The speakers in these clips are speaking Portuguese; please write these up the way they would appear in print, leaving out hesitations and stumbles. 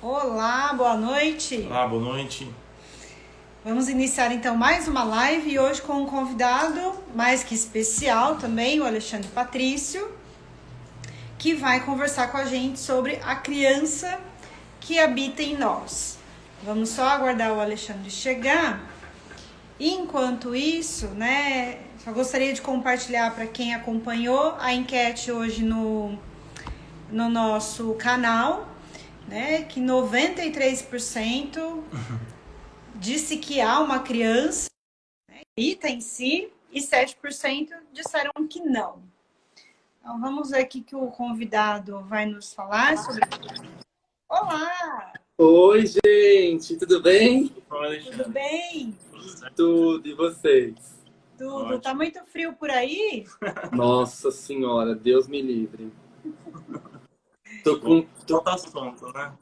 Olá, boa noite. Olá, boa noite. Vamos iniciar então mais uma live e hoje com um convidado mais que especial também, o Alexandre Patrício, que vai conversar com a gente sobre a criança que habita em nós. Vamos só aguardar o Alexandre chegar. Enquanto isso, só gostaria de compartilhar para quem acompanhou a enquete hoje no nosso canal, que 93% disse que há uma criança que habita em si e 7% disseram que não. Então vamos ver aqui que o convidado vai nos falar sobre. Olá! Oi, gente, tudo bem? Tudo bem? Tudo, e vocês? Tudo. Ótimo. Tá muito frio por aí? Nossa senhora, Deus me livre. Tá solto, né?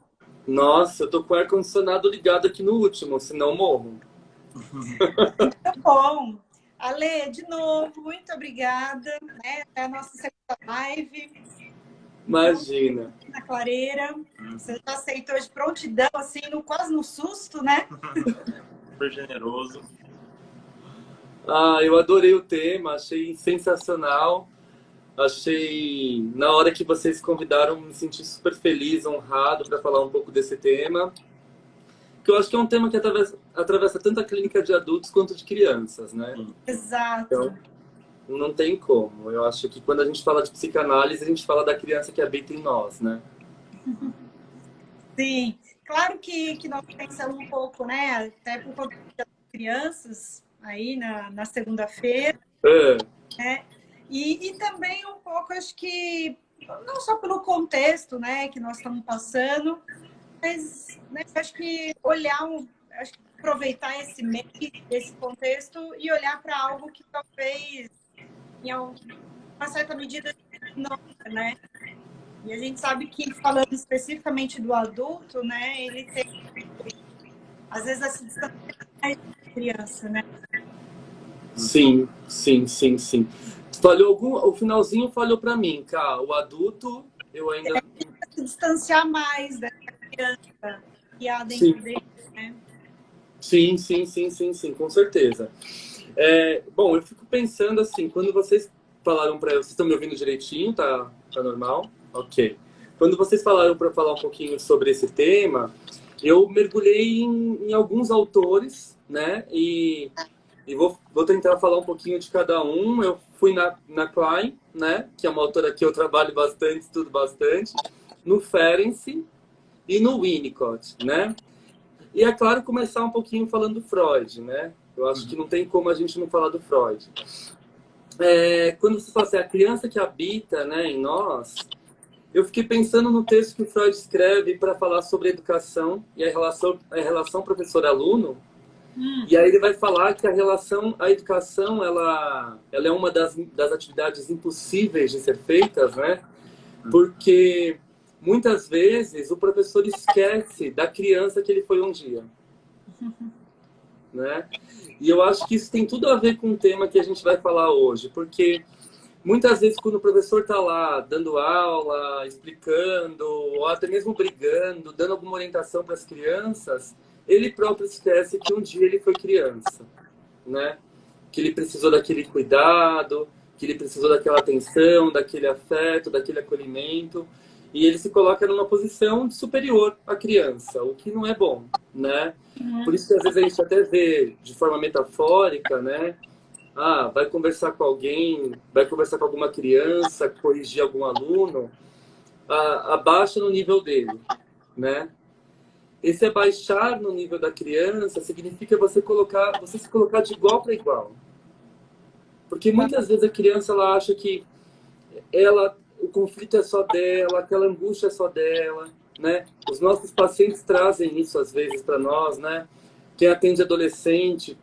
Nossa, eu tô com o ar-condicionado ligado aqui no último, senão morro. Muito bom. Ale, de novo, muito obrigada. É a nossa segunda live. Imagina. Na clareira. Você já aceitou de prontidão, assim, quase no susto, né? Super generoso. Eu adorei o tema, achei sensacional. Achei, na hora que vocês convidaram, me senti super feliz, honrado para falar um pouco desse tema. Que eu acho que é um tema que atravessa tanto a clínica de adultos quanto de crianças, né? Exato. Então, não tem como. Eu acho que quando a gente fala de psicanálise, a gente fala da criança que habita em nós, né? Sim. Claro que nós pensamos um pouco, até por conta das crianças, aí na segunda-feira, E também um pouco, acho que, não só pelo contexto, que nós estamos passando, mas acho que aproveitar esse meio, esse contexto e olhar para algo que talvez, em uma certa medida, não, né? E a gente sabe que, falando especificamente do adulto, ele tem, às vezes, essa distância mais da criança, né? Sim. Falhou o finalzinho falhou para mim, cara. O adulto, eu ainda... Se distanciar mais da criança que há dentro dele, né? Sim, com certeza. Bom, eu fico pensando assim, quando vocês falaram para... Vocês estão me ouvindo direitinho? Tá normal? Ok. Quando vocês falaram para falar um pouquinho sobre esse tema, eu mergulhei em alguns autores, né? E vou tentar falar um pouquinho de cada um. Eu fui na Klein, né? Que é uma autora que eu trabalho bastante, estudo bastante. No Ferenczi e no Winnicott, né? E é claro, começar um pouquinho falando do Freud, né? Eu acho que não tem como a gente não falar do Freud. Quando você fala assim, a criança que habita, né, em nós, eu fiquei pensando no texto que o Freud escreve para falar sobre a educação e a relação professor-aluno. E aí ele vai falar que a educação, ela é uma das atividades impossíveis de ser feitas, né? Porque muitas vezes o professor esquece da criança que ele foi um dia, né? E eu acho que isso tem tudo a ver com o tema que a gente vai falar hoje, porque muitas vezes quando o professor está lá dando aula, explicando, ou até mesmo brigando, dando alguma orientação para as crianças, ele próprio esquece que um dia ele foi criança, né? Que ele precisou daquele cuidado, que ele precisou daquela atenção, daquele afeto, daquele acolhimento. E ele se coloca numa posição superior à criança, o que não é bom, né? Por isso que às vezes a gente até vê de forma metafórica, né? Vai conversar com alguém, vai conversar com alguma criança, corrigir algum aluno, abaixa no nível dele, né? Esse abaixar no nível da criança significa você se colocar de igual para igual. Porque muitas vezes a criança ela acha que o conflito é só dela, aquela angústia é só dela, né? Os nossos pacientes trazem isso às vezes para nós, né? Quem atende adolescente,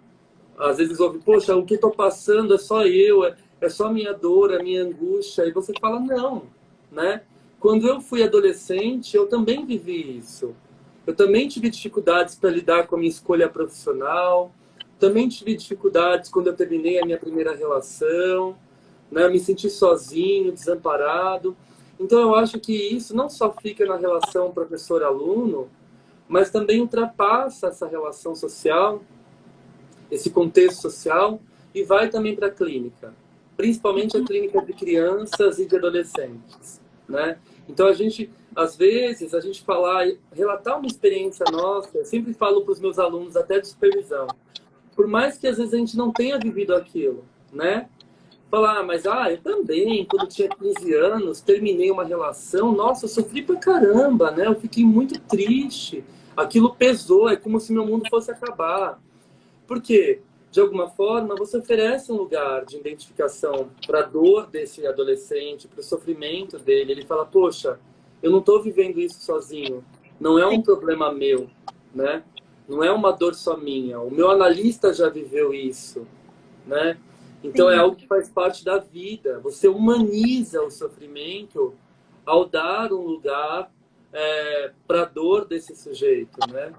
às vezes ouve, poxa, o que estou passando é só eu, é só minha dor, a minha angústia. E você fala, não, né? Quando eu fui adolescente, eu também vivi isso. Eu também tive dificuldades para lidar com a minha escolha profissional. Também tive dificuldades quando eu terminei a minha primeira relação. Né? Eu me senti sozinho, desamparado. Então, eu acho que isso não só fica na relação professor-aluno, mas também ultrapassa essa relação social, esse contexto social, e vai também para a clínica, principalmente a clínica de crianças e de adolescentes, né? Então às vezes, a gente relatar uma experiência nossa, eu sempre falo para os meus alunos, até de supervisão, por mais que às vezes a gente não tenha vivido aquilo, né? Falar, mas eu também, quando tinha 15 anos, terminei uma relação, nossa, eu sofri pra caramba, né? Eu fiquei muito triste, aquilo pesou, é como se meu mundo fosse acabar. Por quê? De alguma forma, você oferece um lugar de identificação para a dor desse adolescente, para o sofrimento dele. Ele fala, poxa, eu não estou vivendo isso sozinho, não é um problema meu, né? Não é uma dor só minha, o meu analista já viveu isso, né? Então é algo que faz parte da vida. Você humaniza o sofrimento ao dar um lugar para a dor desse sujeito, né?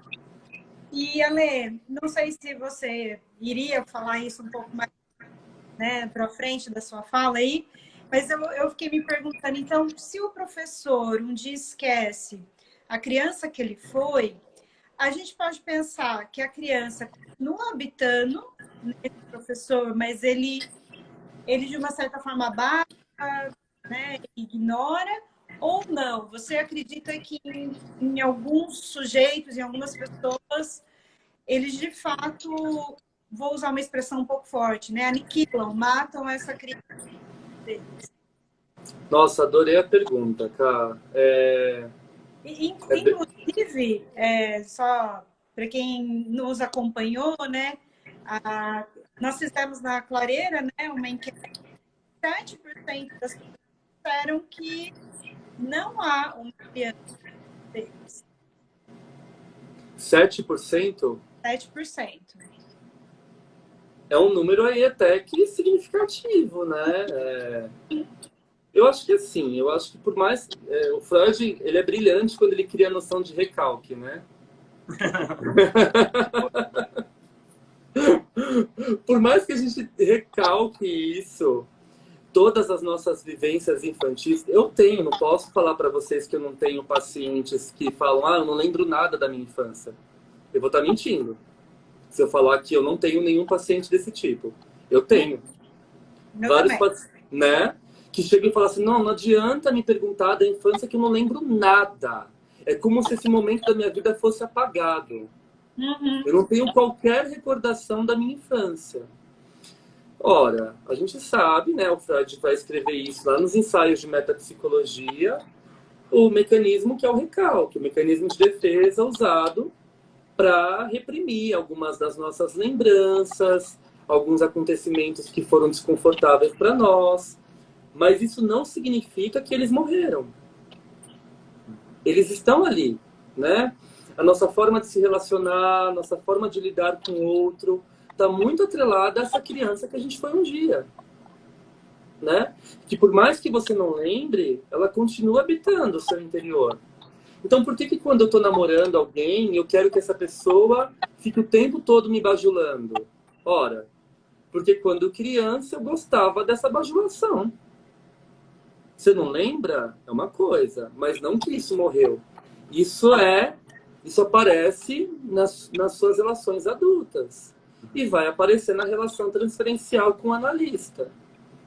E, Ale, não sei se você iria falar isso um pouco mais, né, para frente da sua fala aí, mas eu fiquei me perguntando, então, se o professor um dia esquece a criança que ele foi, a gente pode pensar que a criança continua habitando nesse professor, mas ele de uma certa forma abafa, né, ignora, ou não? Você acredita que em alguns sujeitos, em algumas pessoas, eles de fato, vou usar uma expressão um pouco forte, né, aniquilam, matam essa criança deles? Nossa, adorei a pergunta, cara. Inclusive, só para quem nos acompanhou, né, nós fizemos na Clareira, né, uma enquete, 7% das pessoas disseram que não há uma criança deles. 7%? 7%. É um número aí até que significativo, né? Eu acho que assim, eu acho que por mais... o Freud, ele é brilhante quando ele cria a noção de recalque, né? Por mais que a gente recalque isso, todas as nossas vivências infantis, não posso falar para vocês que eu não tenho pacientes que falam, eu não lembro nada da minha infância. Eu vou estar mentindo se eu falar que eu não tenho nenhum paciente desse tipo. Eu tenho. Vários pacientes, né? Que chegam e falam assim, não adianta me perguntar da infância que eu não lembro nada. É como se esse momento da minha vida fosse apagado. Uhum. Eu não tenho qualquer recordação da minha infância. Ora, a gente sabe, né? O Freud vai escrever isso lá nos ensaios de metapsicologia, o mecanismo que é o recalque, o mecanismo de defesa usado para reprimir algumas das nossas lembranças, alguns acontecimentos que foram desconfortáveis para nós. Mas isso não significa que eles morreram. Eles estão ali, né? A nossa forma de se relacionar, a nossa forma de lidar com o outro, está muito atrelada a essa criança que a gente foi um dia, né? Que por mais que você não lembre, ela continua habitando o seu interior. Então, por que quando eu estou namorando alguém, eu quero que essa pessoa fique o tempo todo me bajulando? Ora, porque quando criança eu gostava dessa bajulação. Você não lembra? É uma coisa, mas não que isso morreu. Isso aparece nas suas relações adultas. E vai aparecer na relação transferencial com o analista.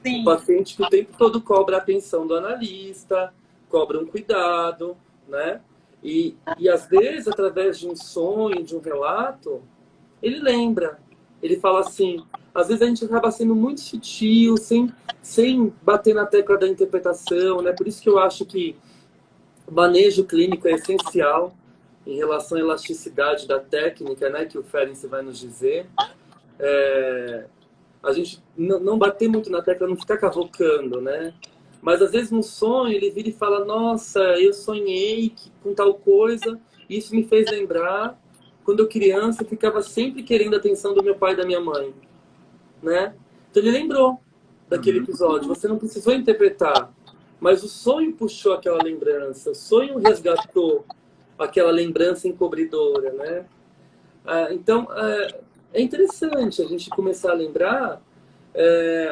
Sim. O paciente que o tempo todo cobra a atenção do analista, cobra um cuidado, né? E às vezes, através de um sonho, de um relato, ele lembra. Ele fala assim, às vezes a gente acaba sendo muito sutil, sem bater na tecla da interpretação, né? Por isso que eu acho que o manejo clínico é essencial em relação à elasticidade da técnica, né? Que o Ferenczi vai nos dizer. A gente não bater muito na tecla, não ficar cavocando, né? Mas às vezes no sonho ele vira e fala, nossa, eu sonhei com tal coisa, isso me fez lembrar, quando eu criança eu ficava sempre querendo a atenção do meu pai e da minha mãe, né? Então ele lembrou daquele episódio, você não precisou interpretar, mas o sonho puxou aquela lembrança, o sonho resgatou aquela lembrança encobridora, né? Então, é interessante a gente começar a lembrar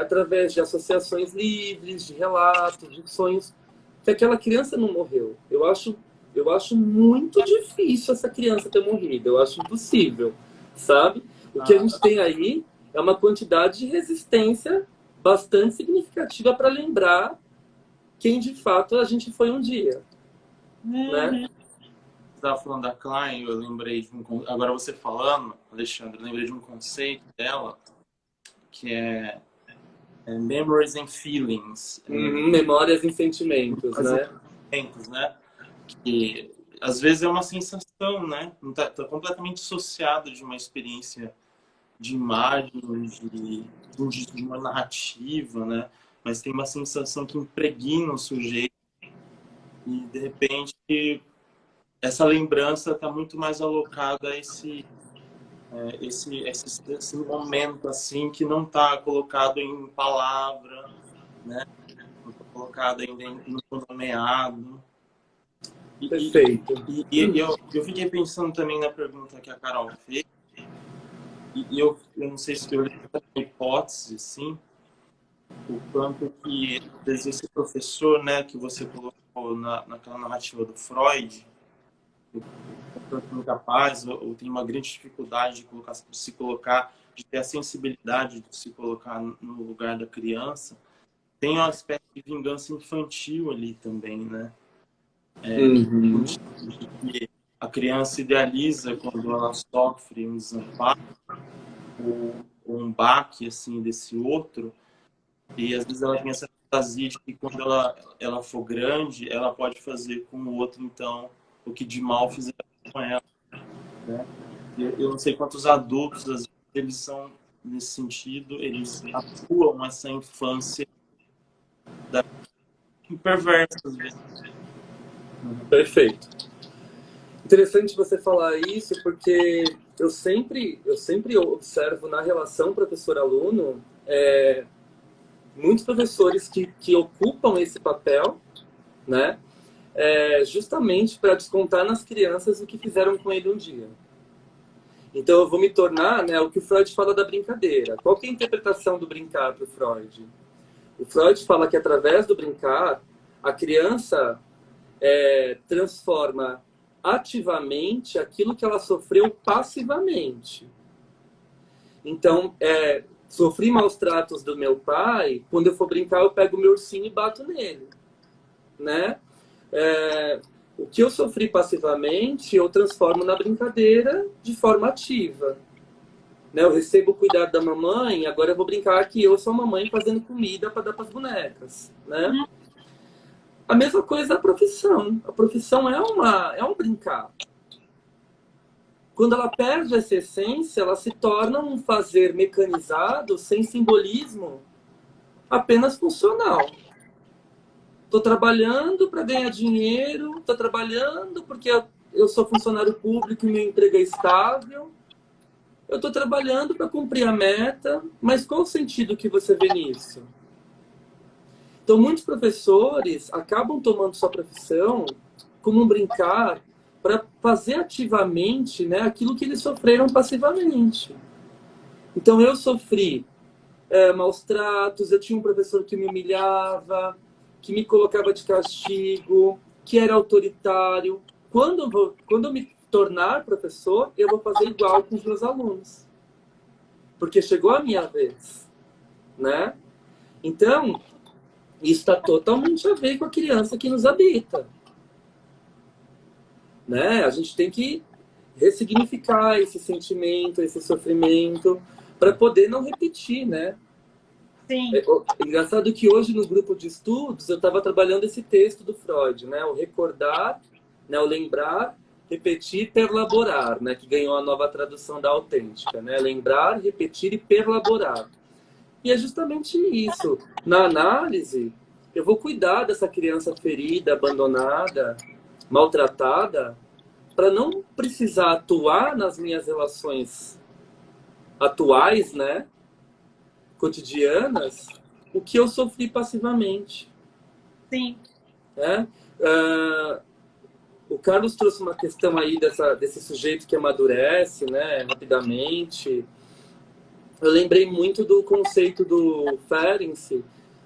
através de associações livres, de relatos, de sonhos, que aquela criança não morreu. Eu Eu acho muito difícil essa criança ter morrido. Eu acho impossível, sabe? O que a gente tem aí é uma quantidade de resistência bastante significativa para lembrar quem de fato a gente foi um dia, né? Você estava falando da Klein, eu lembrei de agora você falando, Alexandre, eu lembrei de um conceito dela que é Memories and Feelings. Memórias e sentimentos, né? Sentimentos, né? Que às vezes é uma sensação, né? Não tá completamente dissociado de uma experiência de imagem, de uma narrativa, né? Mas tem uma sensação que impregna o sujeito e, de repente, essa lembrança está muito mais alocada a esse momento, assim, que não está colocado em palavra, né? Não está colocado ainda em nomeado. Perfeito. E eu fiquei pensando também na pergunta que a Carol fez, e eu não sei se eu lembro da hipótese, assim, o quanto que esse professor, né, que você colocou naquela narrativa do Freud, o tanto incapaz ou tem uma grande dificuldade de se colocar, de ter a sensibilidade de se colocar no lugar da criança, tem uma espécie de vingança infantil ali também, né? Que a criança idealiza quando ela sofre um desamparo ou um baque assim desse outro, e às vezes ela tem essa fantasia de que quando ela for grande, ela pode fazer com o outro, então, o que de mal fizer com ela, né? Eu não sei quantos adultos, às vezes, eles são, nesse sentido, eles atuam essa infância perversa, às vezes. Perfeito. Interessante você falar isso, porque eu sempre observo na relação professor-aluno muitos professores que ocupam esse papel, né? Justamente para descontar nas crianças o que fizeram com ele um dia. Então eu vou me tornar, né, o que o Freud fala da brincadeira. Qual que é a interpretação do brincar para o Freud? O Freud fala que através do brincar, a criança transforma ativamente aquilo que ela sofreu passivamente. Então, sofri maus tratos do meu pai, quando eu for brincar eu pego o meu ursinho e bato nele, né? O que eu sofri passivamente eu transformo na brincadeira de forma ativa, né? Eu recebo o cuidado da mamãe, agora eu vou brincar que eu sou a mamãe fazendo comida para dar para as bonecas, né? A mesma coisa a profissão. A profissão é um brincar. Quando ela perde essa essência, ela se torna um fazer mecanizado, sem simbolismo, apenas funcional. Estou trabalhando para ganhar dinheiro, estou trabalhando porque eu sou funcionário público e meu emprego é estável. Eu estou trabalhando para cumprir a meta, mas qual o sentido que você vê nisso? Então, muitos professores acabam tomando sua profissão como um brincar para fazer ativamente, né, aquilo que eles sofreram passivamente. Então, eu sofri maus tratos, eu tinha um professor que me humilhava, que me colocava de castigo, que era autoritário. Quando eu me tornar professor, eu vou fazer igual com os meus alunos. Porque chegou a minha vez, né? Então, isso está totalmente a ver com a criança que nos habita, né? A gente tem que ressignificar esse sentimento, esse sofrimento, para poder não repetir, né? Sim. Engraçado que hoje no grupo de estudos eu estava trabalhando esse texto do Freud, né? O recordar, né? O lembrar, repetir, perlaborar, né? Que ganhou a nova tradução da autêntica, né? Lembrar, repetir e perlaborar. E é justamente isso. Na análise, eu vou cuidar dessa criança ferida, abandonada, maltratada, para não precisar atuar nas minhas relações atuais, né? Cotidianas, o que eu sofri passivamente. Sim. Né? O Carlos trouxe uma questão aí desse sujeito que amadurece, né? Rapidamente. Eu lembrei muito do conceito do Ferenczi,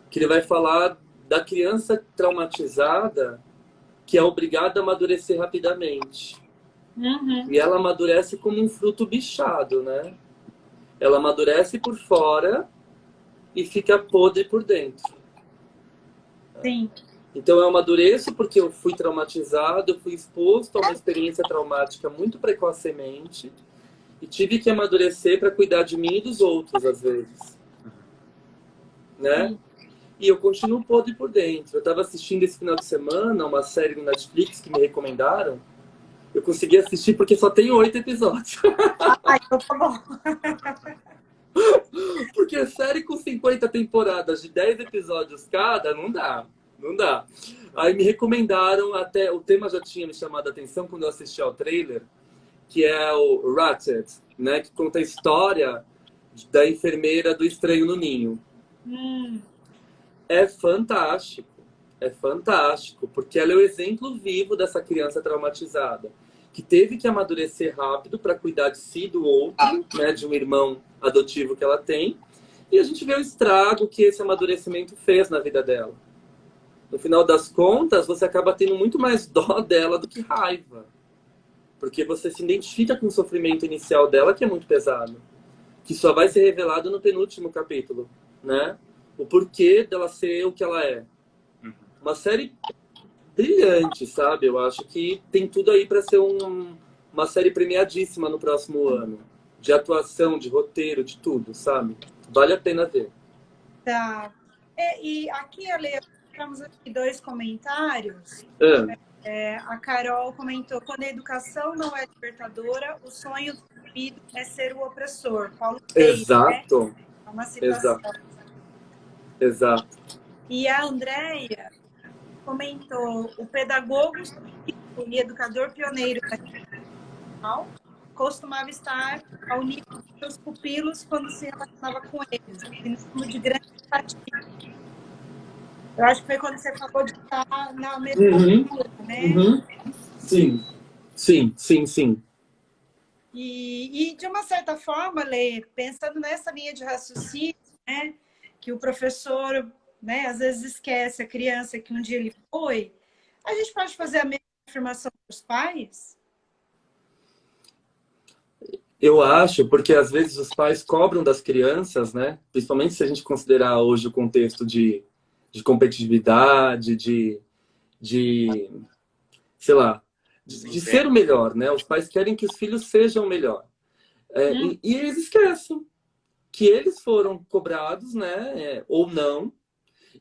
que ele vai falar da criança traumatizada que é obrigada a amadurecer rapidamente. Uhum. E ela amadurece como um fruto bichado, né? Ela amadurece por fora e fica podre por dentro. Sim. Então eu amadureço porque eu fui traumatizado, eu fui exposto a uma experiência traumática muito precocemente e tive que amadurecer para cuidar de mim e dos outros, às vezes. Né? Sim. E eu continuo podre por dentro. Eu estava assistindo esse final de semana uma série no Netflix que me recomendaram. Eu consegui assistir porque só tem 8 episódios. Ai, então tá bom. Porque série com 50 temporadas de 10 episódios cada, não dá. Não dá. Aí me recomendaram, até o tema já tinha me chamado a atenção quando eu assisti ao trailer, que é o Ratched, né? Que conta a história da enfermeira do Estranho no Ninho. É fantástico. É fantástico, porque ela é o exemplo vivo dessa criança traumatizada, que teve que amadurecer rápido para cuidar de si, do outro, né, de um irmão adotivo que ela tem, e a gente vê o estrago que esse amadurecimento fez na vida dela. No final das contas, você acaba tendo muito mais dó dela do que raiva, porque você se identifica com o sofrimento inicial dela, que é muito pesado, que só vai ser revelado no penúltimo capítulo, né? O porquê dela ser o que ela é. Uma série brilhante, sabe? Eu acho que tem tudo aí para ser uma série premiadíssima no próximo ano. De atuação, de roteiro, de tudo, sabe? Vale a pena ver. Tá. E aqui, Ale, temos aqui 2 comentários. A Carol comentou: quando a educação não é libertadora, o sonho do filho é ser o opressor. Paulo Freire, Exato. né? É uma citação. Exato. E a Andréia comentou: o pedagogo e educador pioneiro da educação costumava estar ao nível dos seus pupilos quando se relacionava com eles, sinônimo de grande empatia. Eu acho que foi quando você falou de estar na mesma altura, né? Sim, sim, sim, sim. E de uma certa forma, Lê, pensando nessa linha de raciocínio, né, que o professor, né, às vezes esquece a criança que um dia ele foi, a gente pode fazer a mesma afirmação para os pais? Eu acho, porque às vezes os pais cobram das crianças, né? Principalmente se a gente considerar hoje o contexto de competitividade, sei lá, de ser o melhor, né? Os pais querem que os filhos sejam o melhor. E eles esquecem que eles foram cobrados, né? Ou não.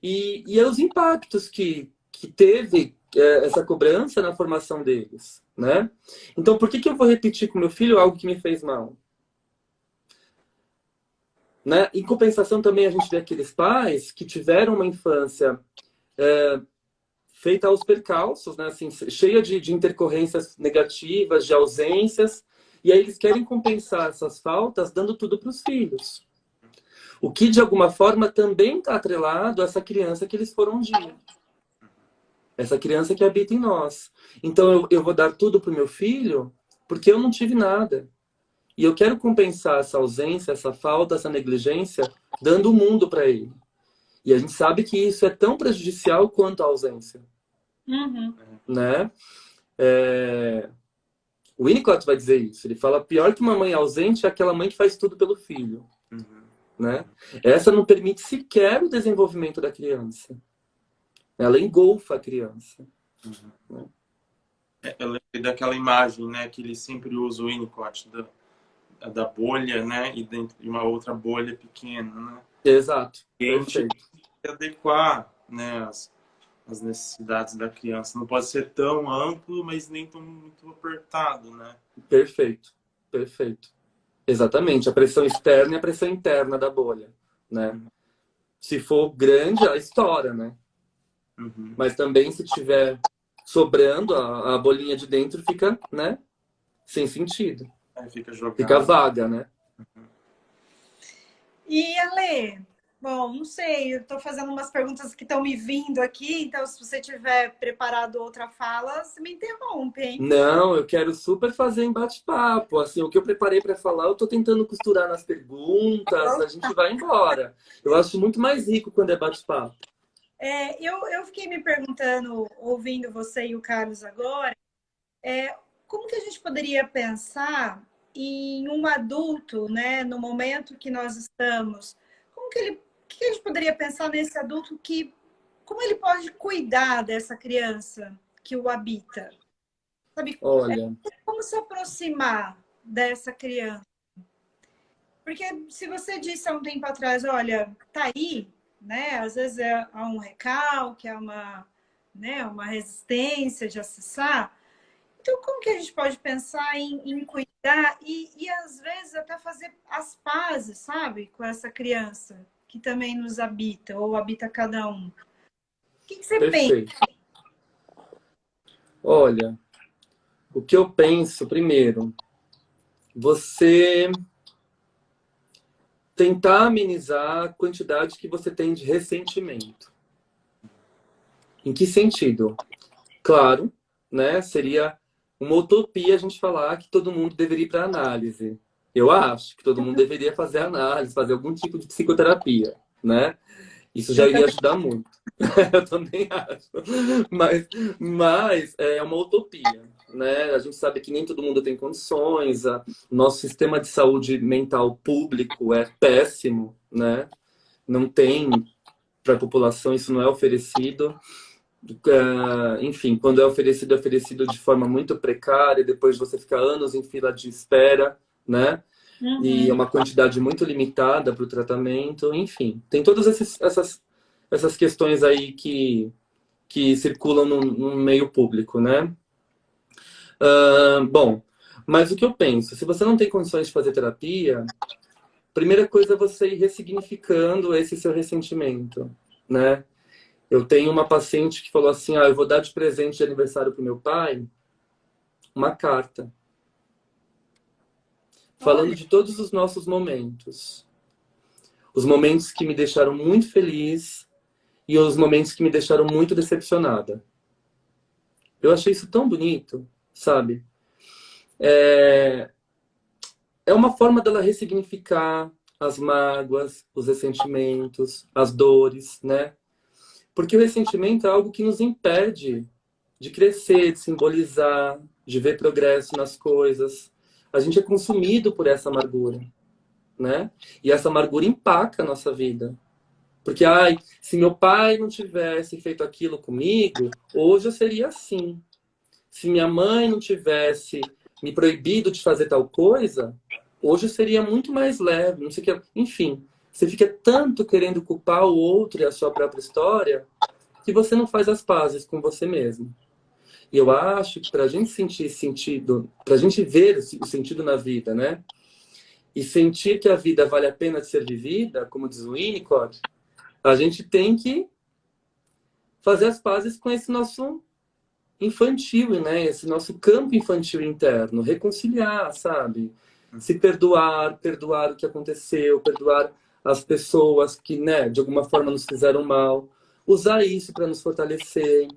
E os impactos que teve essa cobrança na formação deles, né? Então, por que eu vou repetir com meu filho algo que me fez mal? Né? Em compensação, também a gente vê aqueles pais que tiveram uma infância feita aos percalços, né? Assim, cheia de intercorrências negativas, de ausências, e aí eles querem compensar essas faltas dando tudo para os filhos. O que, de alguma forma, também está atrelado a essa criança que eles foram um dia. Essa criança que habita em nós. Então, eu vou dar tudo para o meu filho porque eu não tive nada. E eu quero compensar essa ausência, essa falta, essa negligência, dando o mundo para ele. E a gente sabe que isso é tão prejudicial quanto a ausência. Né? O Winnicott vai dizer isso. Ele fala, pior que uma mãe ausente é aquela mãe que faz tudo pelo filho. Né? Essa não permite sequer o desenvolvimento da criança. Ela engolfa a criança. Né? Eu lembro daquela imagem, né, que ele sempre usa, o Winnicott, da bolha, né, e dentro de uma outra bolha pequena, né? Exato. E a gente tem que adequar, né, as necessidades da criança. Não pode ser tão amplo, mas nem tão muito apertado, né? Perfeito. Perfeito. Exatamente. A pressão externa e a pressão interna da bolha, né? Se for grande, ela estoura, né? Mas também, se tiver sobrando, a bolinha de dentro fica, né? Sem sentido. Fica vaga, né? E, Ale, bom, não sei, eu estou fazendo umas perguntas que estão me vindo aqui, então se você tiver preparado outra fala, você me interrompe, hein? Não, eu quero super fazer em bate-papo. Assim, o que eu preparei para falar, eu estou tentando costurar nas perguntas, a gente vai embora. Eu acho muito mais rico quando é bate-papo. Eu fiquei me perguntando, ouvindo você e o Carlos agora, como que a gente poderia pensar em um adulto, né, no momento que nós estamos, o que a gente poderia pensar nesse adulto como ele pode cuidar dessa criança que o habita? Sabe, Olha, como se aproximar dessa criança? Porque se você disse há um tempo atrás, olha, tá aí, né? Às vezes há um recalque, há né, uma resistência de acessar. Então, como que a gente pode pensar em cuidar e, às vezes, até fazer as pazes, sabe? Com essa criança que também nos habita, ou habita cada um. O que você pensa? perfeito. Olha, o que eu penso, primeiro, você tentar amenizar a quantidade que você tem de ressentimento. Em que sentido? Claro, né? Seria uma utopia a gente falar que todo mundo deveria ir para análise. Eu acho que todo mundo deveria fazer análise, fazer algum tipo de psicoterapia, né? Isso já iria ajudar muito. Eu também acho. Mas é uma utopia, né? A gente sabe que nem todo mundo tem condições. Nosso sistema de saúde mental público é péssimo, né? Não tem para a população, isso não é oferecido. Enfim, quando é oferecido de forma muito precária, depois você fica anos em fila de espera, né? E é uma quantidade muito limitada para o tratamento, enfim. Tem todas essas questões aí que circulam no meio público, né? Bom, mas o que eu penso? Se você não tem condições de fazer terapia, primeira coisa é você ir ressignificando esse seu ressentimento, né? Eu tenho uma paciente que falou assim, eu vou dar de presente de aniversário para o meu pai uma carta. Falando de todos os nossos momentos. Os momentos que me deixaram muito feliz e os momentos que me deixaram muito decepcionada. Eu achei isso tão bonito, sabe? É uma forma dela ressignificar as mágoas, os ressentimentos, as dores, né? Porque o ressentimento é algo que nos impede de crescer, de simbolizar, de ver progresso nas coisas. A gente é consumido por essa amargura, né? E essa amargura empaca a nossa vida. Porque, se meu pai não tivesse feito aquilo comigo, hoje eu seria assim. Se minha mãe não tivesse me proibido de fazer tal coisa, hoje eu seria muito mais leve, não sei o que. Enfim, você fica tanto querendo culpar o outro e a sua própria história que você não faz as pazes com você mesmo. E eu acho que para a gente sentir sentido, para a gente ver o sentido na vida, né? E sentir que a vida vale a pena de ser vivida, como diz o Winnicott, a gente tem que fazer as pazes com esse nosso infantil, né? Esse nosso campo infantil interno, reconciliar, sabe? Se perdoar o que aconteceu, perdoar as pessoas que, né, de alguma forma nos fizeram mal, usar isso para nos fortalecer.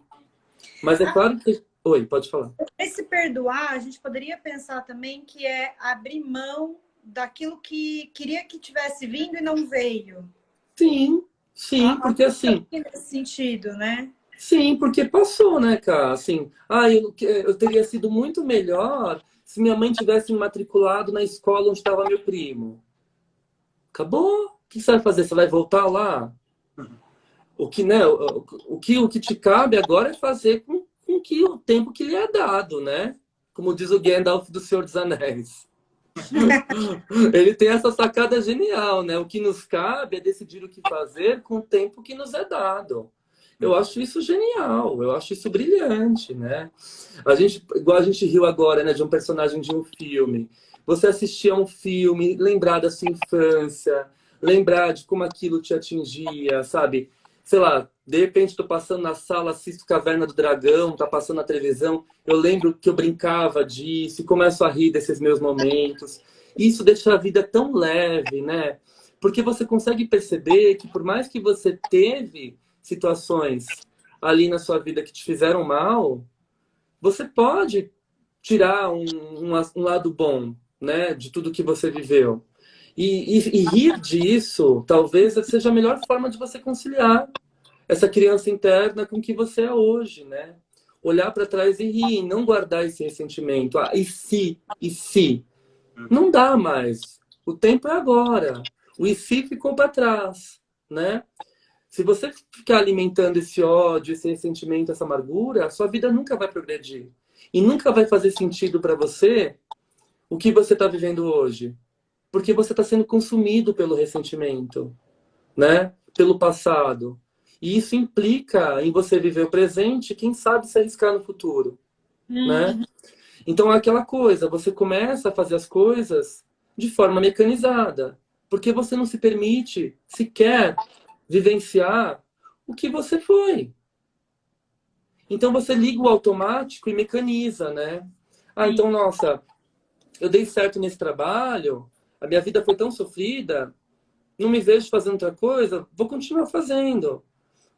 Mas é claro que... Oi, pode falar. Esse perdoar, a gente poderia pensar também que é abrir mão daquilo que queria que tivesse vindo e não veio. Sim, porque assim... Nesse sentido, né? Sim, porque passou, né, cara? Assim, eu teria sido muito melhor se minha mãe tivesse me matriculado na escola onde estava meu primo. Acabou. O que você vai fazer? Você vai voltar lá? O que, né, o que te cabe agora é fazer com que o tempo que lhe é dado, né? Como diz o Gandalf do Senhor dos Anéis. Ele tem essa sacada genial, né? O que nos cabe é decidir o que fazer com o tempo que nos é dado. Eu acho isso genial, eu acho isso brilhante, né? Igual a gente riu agora, né, de um personagem de um filme. Você assistir a um filme, lembrar da sua infância, lembrar de como aquilo te atingia, sabe? Sei lá, de repente tô passando na sala, assisto Caverna do Dragão, tá passando na televisão, eu lembro que eu brincava disso e começo a rir desses meus momentos. Isso deixa a vida tão leve, né? Porque você consegue perceber que por mais que você teve situações ali na sua vida que te fizeram mal, você pode tirar um lado bom, né, de tudo que você viveu. E rir disso talvez seja a melhor forma de você conciliar. essa criança interna com que você é hoje, né? Olhar para trás e rir, não guardar esse ressentimento. Ah, e se? E se? Não dá mais. O tempo é agora. O e se ficou para trás, né? Se você ficar alimentando esse ódio, esse ressentimento, essa amargura, a sua vida nunca vai progredir. E nunca vai fazer sentido para você o que você está vivendo hoje. Porque você está sendo consumido pelo ressentimento, né? Pelo passado. E isso implica em você viver o presente, quem sabe se arriscar no futuro, né? Então é aquela coisa, você começa a fazer as coisas de forma mecanizada, porque você não se permite sequer vivenciar o que você foi. Então você liga o automático e mecaniza, né? Ah, então, nossa, eu dei certo nesse trabalho, a minha vida foi tão sofrida, não me vejo fazendo outra coisa, vou continuar fazendo.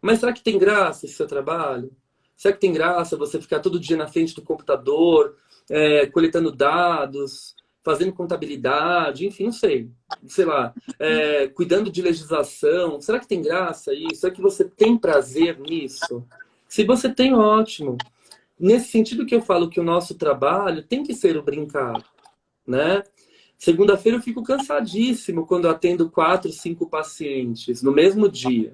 Mas será que tem graça esse seu trabalho? Será que tem graça você ficar todo dia na frente do computador, coletando dados, fazendo contabilidade, enfim, não sei. Sei lá, cuidando de legislação. Será que tem graça isso? Será que você tem prazer nisso? Se você tem, ótimo. Nesse sentido que eu falo que o nosso trabalho tem que ser o brincar, né? Segunda-feira eu fico cansadíssimo quando eu atendo 4, 5 pacientes no mesmo dia.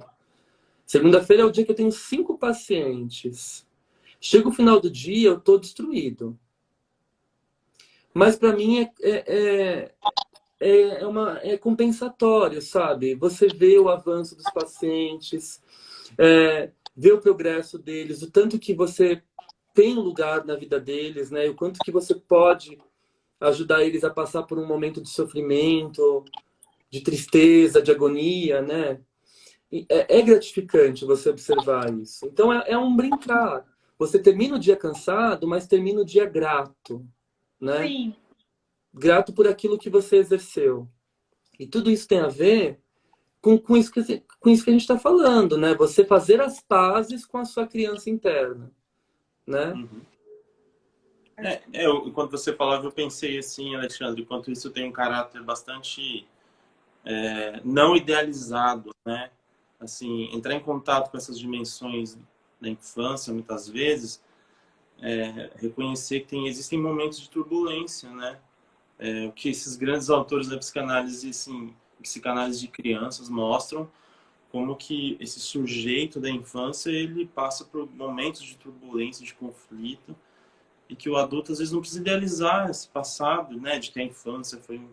Segunda-feira é o dia que eu tenho 5 pacientes. Chega o final do dia, eu estou destruído. Mas para mim é compensatório, sabe? Você vê o avanço dos pacientes, vê o progresso deles, o tanto que você tem lugar na vida deles, né? O quanto que você pode ajudar eles a passar por um momento de sofrimento, de tristeza, de agonia, né? É gratificante você observar isso. Então é um brincar. Você termina o dia cansado, mas termina o dia grato, né? Sim. Grato por aquilo que você exerceu. E tudo isso tem a ver com isso que a gente está falando, né? Você fazer as pazes com a sua criança interna, né? Enquanto você falava, eu pensei assim, Alexandre, quanto isso tem um caráter bastante não idealizado, né? Assim, entrar em contato com essas dimensões da infância, muitas vezes, reconhecer que existem momentos de turbulência, né? O que esses grandes autores da psicanálise, assim, psicanálise de crianças mostram como que esse sujeito da infância, ele passa por momentos de turbulência, de conflito, e que o adulto às vezes não precisa idealizar esse passado, né? De que a infância foi um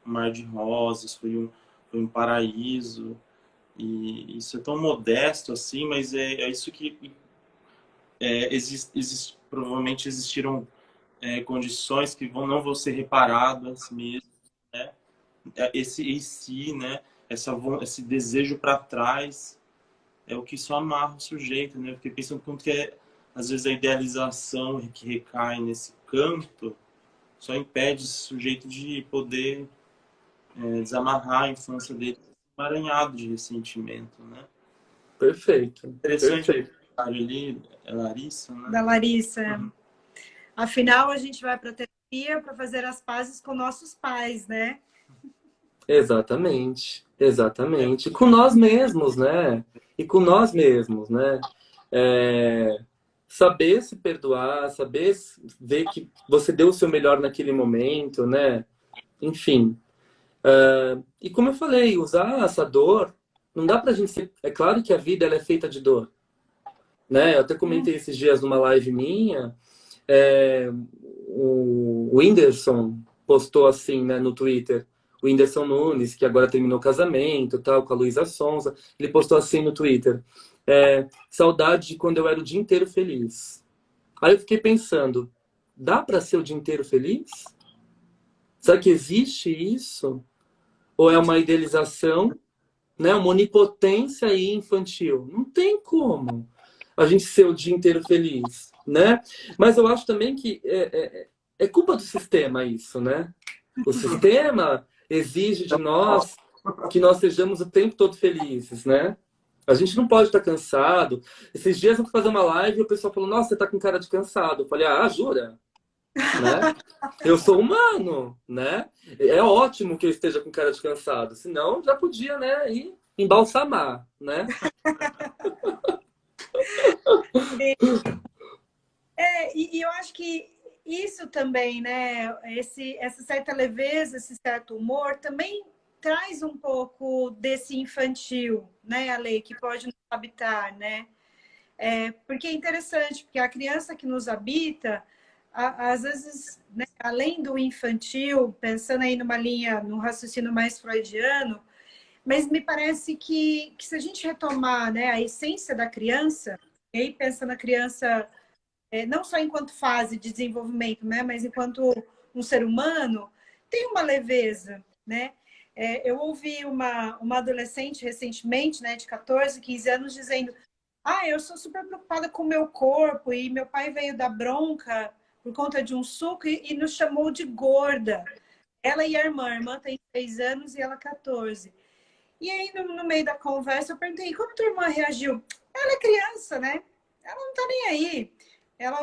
mar de rosas, foi um paraíso. E isso é tão modesto assim, mas é isso que provavelmente existiram condições que não vão ser reparadas mesmo, né? Esse em si, né? Esse desejo para trás é o que só amarra o sujeito, né? Porque pensando quanto que às vezes a idealização que recai nesse campo só impede esse sujeito de poder desamarrar a infância dele emaranhado de ressentimento, né? Perfeito. Interessante Perfeito. ali, a Larissa, né? Da Larissa. Uhum. Afinal, a gente vai para a terapia para fazer as pazes com nossos pais, né? Exatamente. Exatamente. Com nós mesmos, né? E com nós mesmos, né? Saber se perdoar, saber ver que você deu o seu melhor naquele momento, né? Enfim. E como eu falei, usar essa dor, não dá pra gente ser... É claro que a vida ela é feita de dor, né? Eu até comentei esses dias numa live minha, o Whindersson postou assim, né, no Twitter, o Whindersson Nunes, que agora terminou o casamento, tal, com a Luísa Sonza, ele postou assim no Twitter, saudade de quando eu era o dia inteiro feliz. Aí eu fiquei pensando, dá pra ser o dia inteiro feliz? Será que existe isso? Ou é uma idealização, né? Uma onipotência aí infantil? Não tem como a gente ser o dia inteiro feliz, né? Mas eu acho também que é culpa do sistema isso, né? O sistema exige de nós que nós sejamos o tempo todo felizes, né? A gente não pode estar cansado. Esses dias eu fui fazer uma live e o pessoal falou, nossa, você tá com cara de cansado. Eu falei, jura? Né? Eu sou humano, né? É ótimo que eu esteja com cara de cansado, senão já podia, né, ir embalsamar, né? E eu acho que isso também, né? Essa certa leveza, esse certo humor também traz um pouco desse infantil, né, Ale, que pode nos habitar, né? Porque é interessante, porque a criança que nos habita, às vezes, né, além do infantil, pensando aí numa linha, num raciocínio mais freudiano, mas me parece que se a gente retomar, né, a essência da criança, e aí pensando na criança não só enquanto fase de desenvolvimento, né, mas enquanto um ser humano, tem uma leveza, né? Eu ouvi uma adolescente recentemente, né, de 14, 15 anos, dizendo: eu sou super preocupada com o meu corpo e meu pai veio dar bronca por conta de um suco e nos chamou de gorda. Ela e a irmã tem 6 anos e ela 14. E aí, no meio da conversa, eu perguntei: como tua irmã reagiu? Ela é criança, né? Ela não tá nem aí.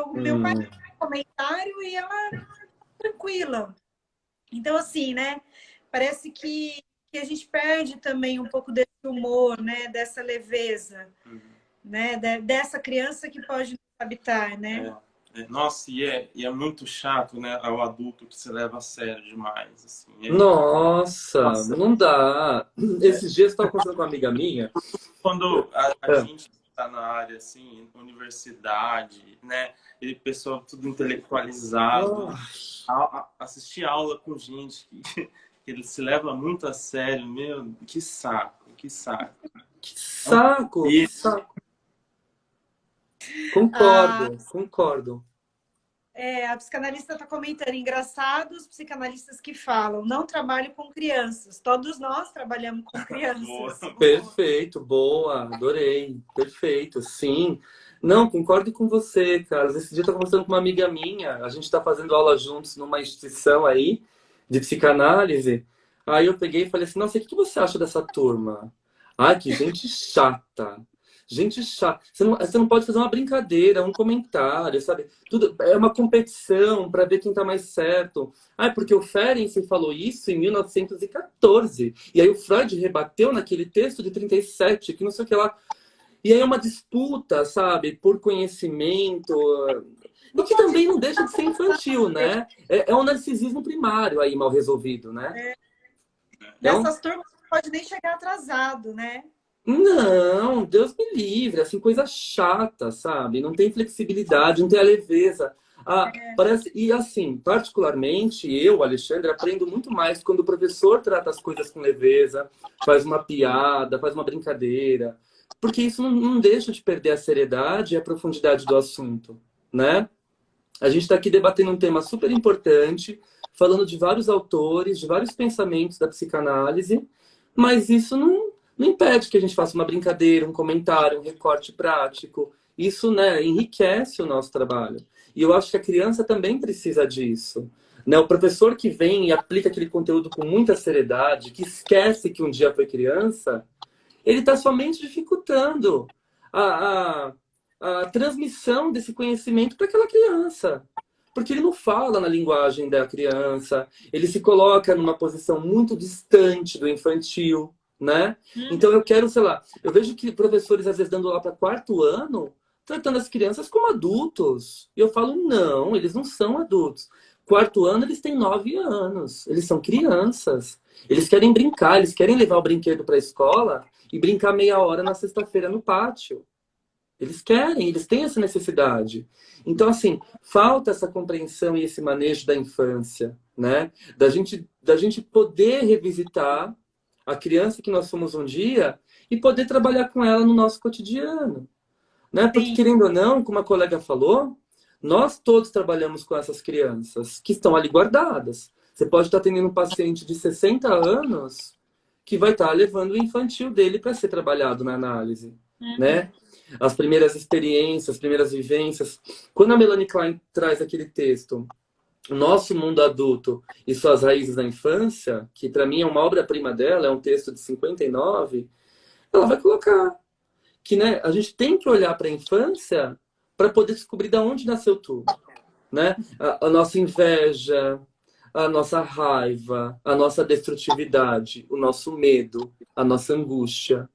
O meu pai fez um comentário e ela tranquila. Então, assim, né? Parece que a gente perde também um pouco desse humor, né? Dessa leveza, né? Dessa criança que pode nos habitar, né? Nossa, e é muito chato, né? O adulto que se leva a sério demais, assim. Nossa, não dá. Esses dias eu estava conversando com uma amiga minha. Quando a gente está na área, assim, universidade, né? Aquele pessoal tudo intelectualizado. Assistir aula com gente que ele se leva muito a sério, meu, que saco, que saco. Que saco, que saco. Concordo. A psicanalista está comentando: engraçados psicanalistas que falam, não trabalho com crianças. Todos nós trabalhamos com crianças. Perfeito, boa, adorei. Perfeito, sim. Não, concordo com você, Carlos. Esse dia eu estava conversando com uma amiga minha, a gente está fazendo aula juntos numa instituição aí de psicanálise. Aí eu peguei e falei assim: nossa, o que você acha dessa turma? Ai, que gente chata. Gente chata. Você não pode fazer uma brincadeira, um comentário, sabe? Tudo é uma competição para ver quem está mais certo. Porque o Ferenczi falou isso em 1914. E aí o Freud rebateu naquele texto de 37, que não sei o que lá. E aí é uma disputa, sabe? Por conhecimento. O que também não deixa de ser infantil, né? É um narcisismo primário aí mal resolvido, né? Nessas turmas não pode nem chegar atrasado, né? Não, Deus me livre, assim, coisa chata, sabe? Não tem flexibilidade, não tem a leveza. Parece, e assim, particularmente, eu, Alexandre, aprendo muito mais quando o professor trata as coisas com leveza, faz uma piada, faz uma brincadeira, porque isso não deixa de perder a seriedade e a profundidade do assunto, né? A gente está aqui debatendo um tema super importante, falando de vários autores, de vários pensamentos da psicanálise, mas isso não impede que a gente faça uma brincadeira, um comentário, um recorte prático. Isso, né, enriquece o nosso trabalho. E eu acho que a criança também precisa disso. Né? O professor que vem e aplica aquele conteúdo com muita seriedade, que esquece que um dia foi criança, ele está somente dificultando a transmissão desse conhecimento para aquela criança. Porque ele não fala na linguagem da criança, ele se coloca numa posição muito distante do infantil, né? Então eu quero, sei lá, eu vejo que professores às vezes dando aula para 4º ano, tratando as crianças como adultos. E eu falo: não, eles não são adultos. 4º ano eles têm 9 anos, eles são crianças. Eles querem brincar, eles querem levar o brinquedo para a escola e brincar meia hora na sexta-feira no pátio. Eles querem, eles têm essa necessidade. Então, assim, falta essa compreensão e esse manejo da infância, né? Da gente poder revisitar a criança que nós somos um dia e poder trabalhar com ela no nosso cotidiano, né? Porque, querendo ou não, como a colega falou, nós todos trabalhamos com essas crianças que estão ali guardadas. Você pode estar tendo um paciente de 60 anos que vai estar levando o infantil dele para ser trabalhado na análise, né? As primeiras experiências, as primeiras vivências. Quando a Melanie Klein traz aquele texto, Nosso Mundo Adulto e Suas Raízes na Infância, que para mim é uma obra-prima dela, é um texto de 59, ela vai colocar que, né, a gente tem que olhar para a infância para poder descobrir de onde nasceu tudo. Né? A nossa inveja, a nossa raiva, a nossa destrutividade, o nosso medo, a nossa angústia,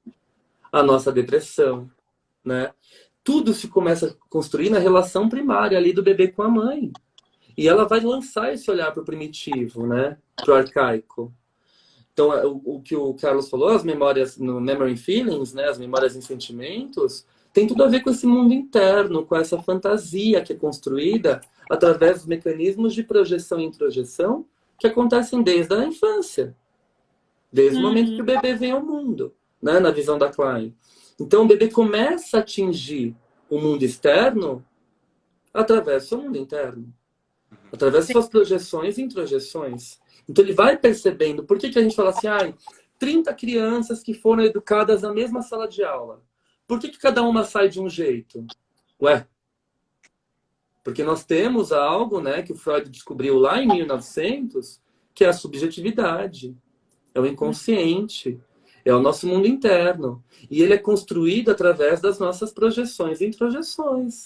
a nossa depressão, né? Tudo se começa a construir na relação primária ali do bebê com a mãe. E ela vai lançar esse olhar para o primitivo, né? Para o arcaico. Então, o que o Carlos falou, as memórias no Memory Feelings, né? As memórias em sentimentos, tem tudo a ver com esse mundo interno, com essa fantasia que é construída através dos mecanismos de projeção e introjeção que acontecem desde a infância. Desde o momento que o bebê vem ao mundo, né? Na visão da Klein. Então, o bebê começa a atingir o mundo externo através do seu mundo interno. Através de suas projeções e introjeções. Então, ele vai percebendo. Por que a gente fala assim, 30 crianças que foram educadas na mesma sala de aula. Por que cada uma sai de um jeito? Ué, porque nós temos algo, né, que o Freud descobriu lá em 1900, que é a subjetividade. É o inconsciente. É o nosso mundo interno. E ele é construído através das nossas projeções e introjeções.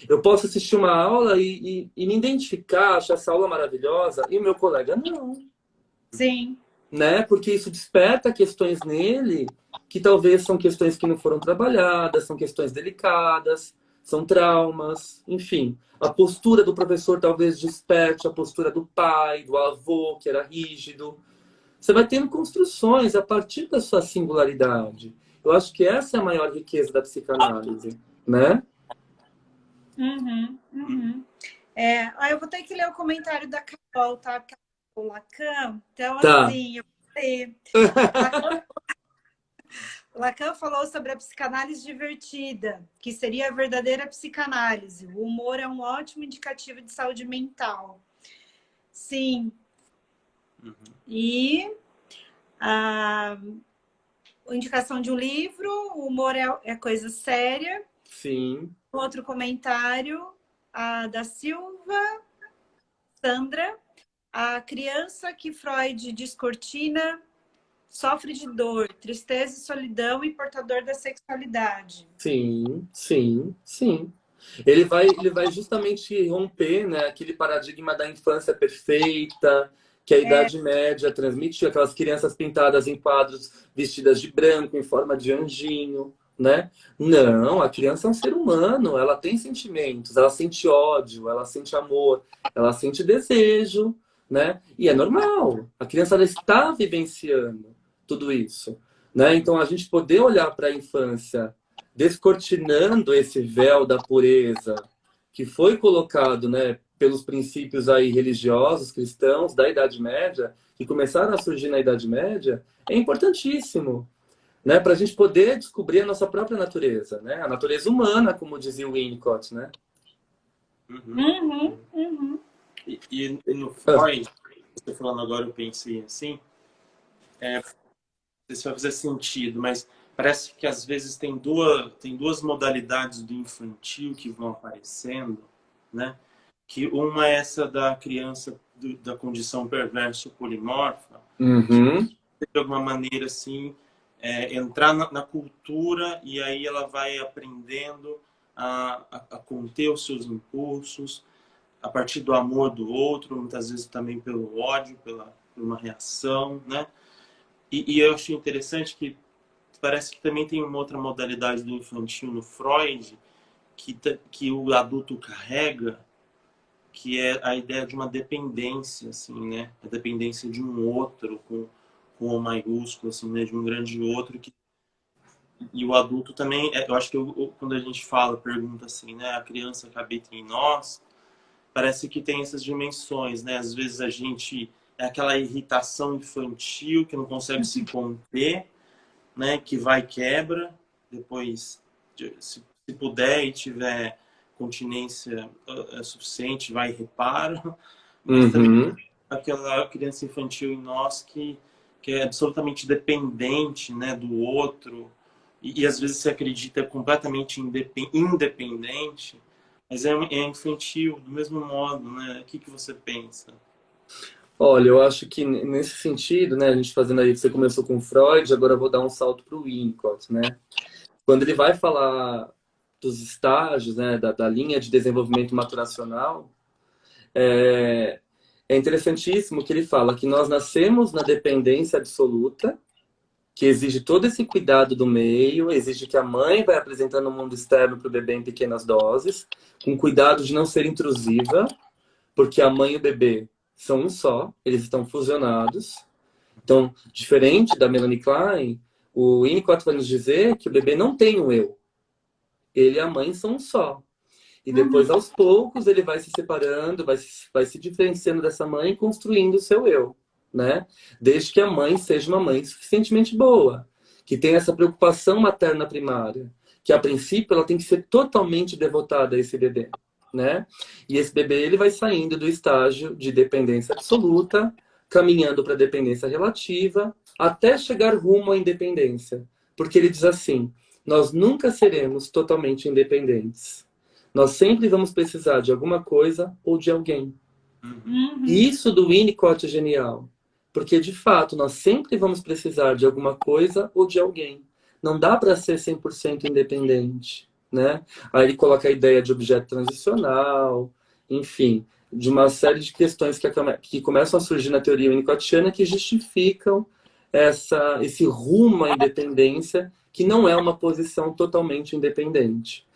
Eu posso assistir uma aula e me identificar, achar essa aula maravilhosa, e o meu colega não. Sim. Né? Porque isso desperta questões nele que talvez são questões que não foram trabalhadas, são questões delicadas, são traumas, enfim. A postura do professor talvez desperte a postura do pai, do avô, que era rígido. Você vai tendo construções a partir da sua singularidade. Eu acho que essa é a maior riqueza da psicanálise, né? Eu vou ter que ler o comentário da Carol, tá? Porque ela falou Lacan. Então, Tá. assim, eu vou ler. Lacan falou sobre a psicanálise divertida, que seria a verdadeira psicanálise. O humor é um ótimo indicativo de saúde mental. Sim. E a indicação de um livro, o humor é coisa séria. Sim. Outro comentário, a da Silva, Sandra. A criança que Freud descortina sofre de dor, tristeza e solidão e portador da sexualidade. Sim, sim, sim. Ele vai justamente romper, né, aquele paradigma da infância perfeita, que a Idade Média transmitia, aquelas crianças pintadas em quadros vestidas de branco, em forma de anjinho, né? Não, a criança é um ser humano, ela tem sentimentos, ela sente ódio, ela sente amor, ela sente desejo, né? E é normal, a criança ela está vivenciando tudo isso, né? Então a gente poder olhar para a infância descortinando esse véu da pureza que foi colocado, né, pelos princípios aí religiosos cristãos da Idade Média, que começaram a surgir na Idade Média, é importantíssimo, né, para a gente poder descobrir a nossa própria natureza, né, a natureza humana, como dizia o Winnicott, né? E no Freud, você falando agora, eu pensei assim, não sei se vai fazer sentido, mas parece que às vezes tem duas modalidades do infantil que vão aparecendo, né? Que uma é essa da criança da condição perversa polimorfa, que de alguma maneira assim entrar na cultura e aí ela vai aprendendo a conter os seus impulsos a partir do amor do outro, muitas vezes também pelo ódio, por uma reação, né? E eu achei interessante que parece que também tem uma outra modalidade do infantil no Freud que o adulto carrega, que é a ideia de uma dependência, assim, né? A dependência de um outro com o maiúsculo, assim, né? De um grande outro e o adulto também, eu acho que quando a gente pergunta assim, né? A criança que habita em nós, parece que tem essas dimensões, né? Às vezes a gente é aquela irritação infantil que não consegue se conter, né? Que vai e quebra, depois, se puder e tiver continência suficiente, vai e repara. Mas também aquela criança infantil em nós que é absolutamente dependente, né, do outro e às vezes se acredita completamente independente, mas é infantil do mesmo modo, né? O que você pensa? Olha, eu acho que nesse sentido, né, a gente fazendo aí, você começou com Freud, agora eu vou dar um salto para o Winnicott, né? Quando ele vai falar dos estágios, né, da linha de desenvolvimento maturacional, é é interessantíssimo que ele fala que nós nascemos na dependência absoluta, que exige todo esse cuidado do meio, exige que a mãe vai apresentando o mundo externo para o bebê em pequenas doses, com cuidado de não ser intrusiva, porque a mãe e o bebê são um só, eles estão fusionados. Então, diferente da Melanie Klein, o Winnicott vai nos dizer que o bebê não tem um eu. Ele e a mãe são um só. E depois, aos poucos, ele vai se separando, vai se diferenciando dessa mãe e construindo o seu eu, né? Desde que a mãe seja uma mãe suficientemente boa, que tenha essa preocupação materna primária, que a princípio ela tem que ser totalmente devotada a esse bebê, né? E esse bebê ele vai saindo do estágio de dependência absoluta, caminhando para a dependência relativa, até chegar rumo à independência. Porque ele diz assim, nós nunca seremos totalmente independentes. Nós sempre vamos precisar de alguma coisa ou de alguém. E isso do Winnicott é genial. Porque, de fato, nós sempre vamos precisar de alguma coisa ou de alguém. Não dá para ser 100% independente, né? Aí ele coloca a ideia de objeto transicional, enfim, de uma série de questões que começam a surgir na teoria winnicottiana que justificam esse rumo à independência, que não é uma posição totalmente independente.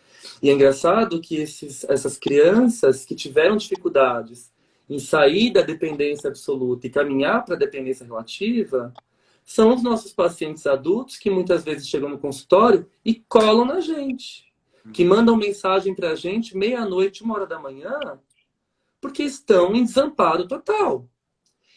E é engraçado que essas crianças que tiveram dificuldades em sair da dependência absoluta e caminhar para a dependência relativa são os nossos pacientes adultos que muitas vezes chegam no consultório e colam na gente, que mandam mensagem para a gente meia-noite, 1h da manhã, porque estão em desamparo total.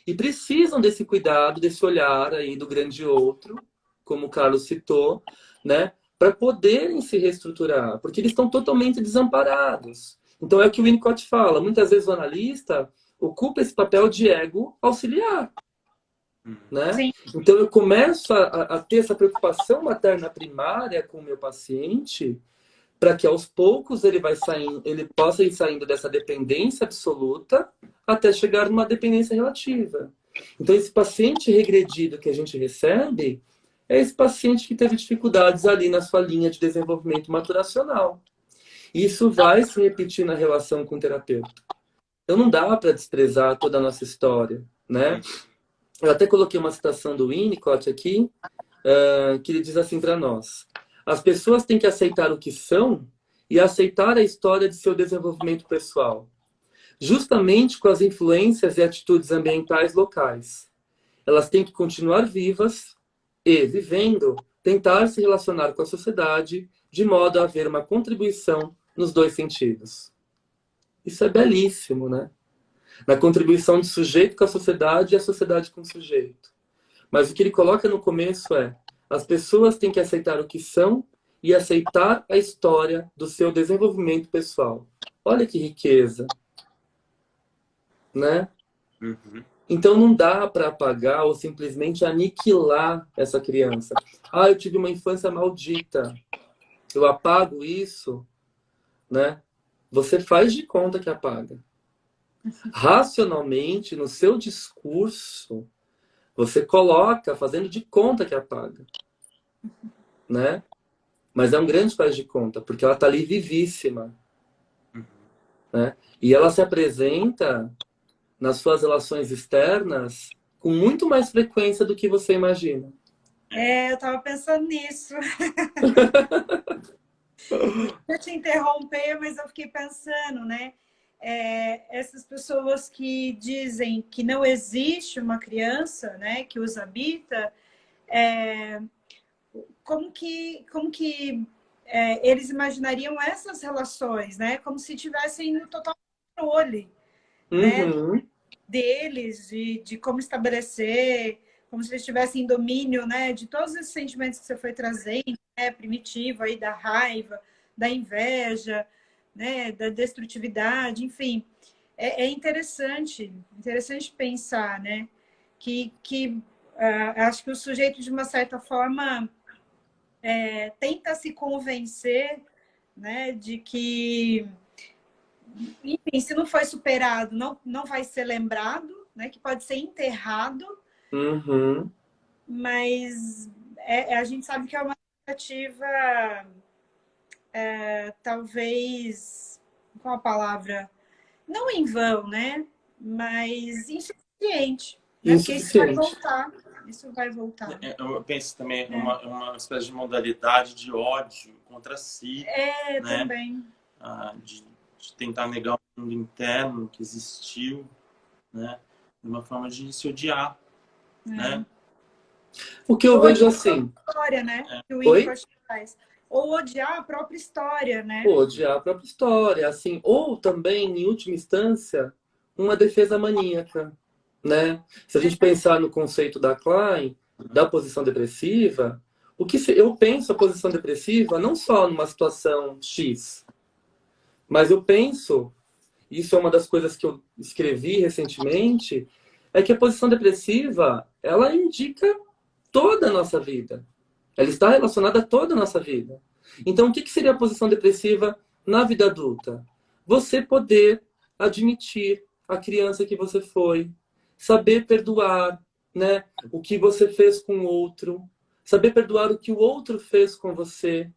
E precisam desse cuidado, desse olhar aí do grande outro, como o Carlos citou, né? Para poderem se reestruturar, porque eles estão totalmente desamparados. Então é o que o Winnicott fala. Muitas vezes o analista ocupa esse papel de ego auxiliar. Né? Sim. Então eu começo a ter essa preocupação materna primária com o meu paciente, para que aos poucos ele possa ir saindo dessa dependência absoluta até chegar numa dependência relativa. Então esse paciente regredido que a gente recebe é esse paciente que teve dificuldades ali na sua linha de desenvolvimento maturacional. Isso vai se repetir na relação com o terapeuta. Então não dá para desprezar toda a nossa história, né? Eu até coloquei uma citação do Winnicott aqui, que ele diz assim para nós: as pessoas têm que aceitar o que são e aceitar a história de seu desenvolvimento pessoal, justamente com as influências e atitudes ambientais locais. Elas têm que continuar vivas e, vivendo, tentar se relacionar com a sociedade de modo a haver uma contribuição nos dois sentidos. Isso é belíssimo, né? Na contribuição do sujeito com a sociedade e a sociedade com o sujeito. Mas o que ele coloca no começo é: as pessoas têm que aceitar o que são e aceitar a história do seu desenvolvimento pessoal. Olha que riqueza, né? Então não dá para apagar ou simplesmente aniquilar essa criança. Ah, eu tive uma infância maldita. Eu apago isso, né? Você faz de conta que apaga. Racionalmente, no seu discurso, você coloca fazendo de conta que apaga, né? Mas é um grande faz de conta, porque ela está ali vivíssima, né? E ela se apresenta nas suas relações externas com muito mais frequência do que você imagina. Eu estava pensando nisso. Eu te interromper, mas eu fiquei pensando, né? Essas pessoas que dizem que não existe uma criança, né, que os habita, como que eles imaginariam essas relações, né? Como se tivessem no total controle, né, deles, de como estabelecer, como se eles estivessem em domínio, né, de todos esses sentimentos que você foi trazendo, né, primitivo aí da raiva, da inveja, né, da destrutividade, enfim. É interessante pensar, né, que acho que o sujeito, de uma certa forma, tenta se convencer, né, de que, enfim, se não foi superado, não vai ser lembrado, né, que pode ser enterrado, mas a gente sabe que é uma tentativa, talvez, qual a palavra? Não em vão, né? mas insuficiente, né? Porque isso vai Insuficiente. voltar. Isso vai voltar. Eu penso também uma espécie de modalidade de ódio contra si, né? Também. De tentar negar o mundo interno que existiu, né? Uma forma de se odiar, né? O que eu vejo assim... História, né? Que o Oi? Winnicott faz. Ou odiar a própria história, né? Odiar a própria história, assim. Ou também, em última instância, uma defesa maníaca, né? Se a gente pensar no conceito da Klein, da posição depressiva, eu penso a posição depressiva não só numa situação X, mas eu penso, isso é uma das coisas que eu escrevi recentemente, é que a posição depressiva, ela indica toda a nossa vida. Ela está relacionada a toda a nossa vida. Então, o que seria a posição depressiva na vida adulta? Você poder admitir a criança que você foi, saber perdoar, né, o que você fez com o outro, saber perdoar o que o outro fez com você,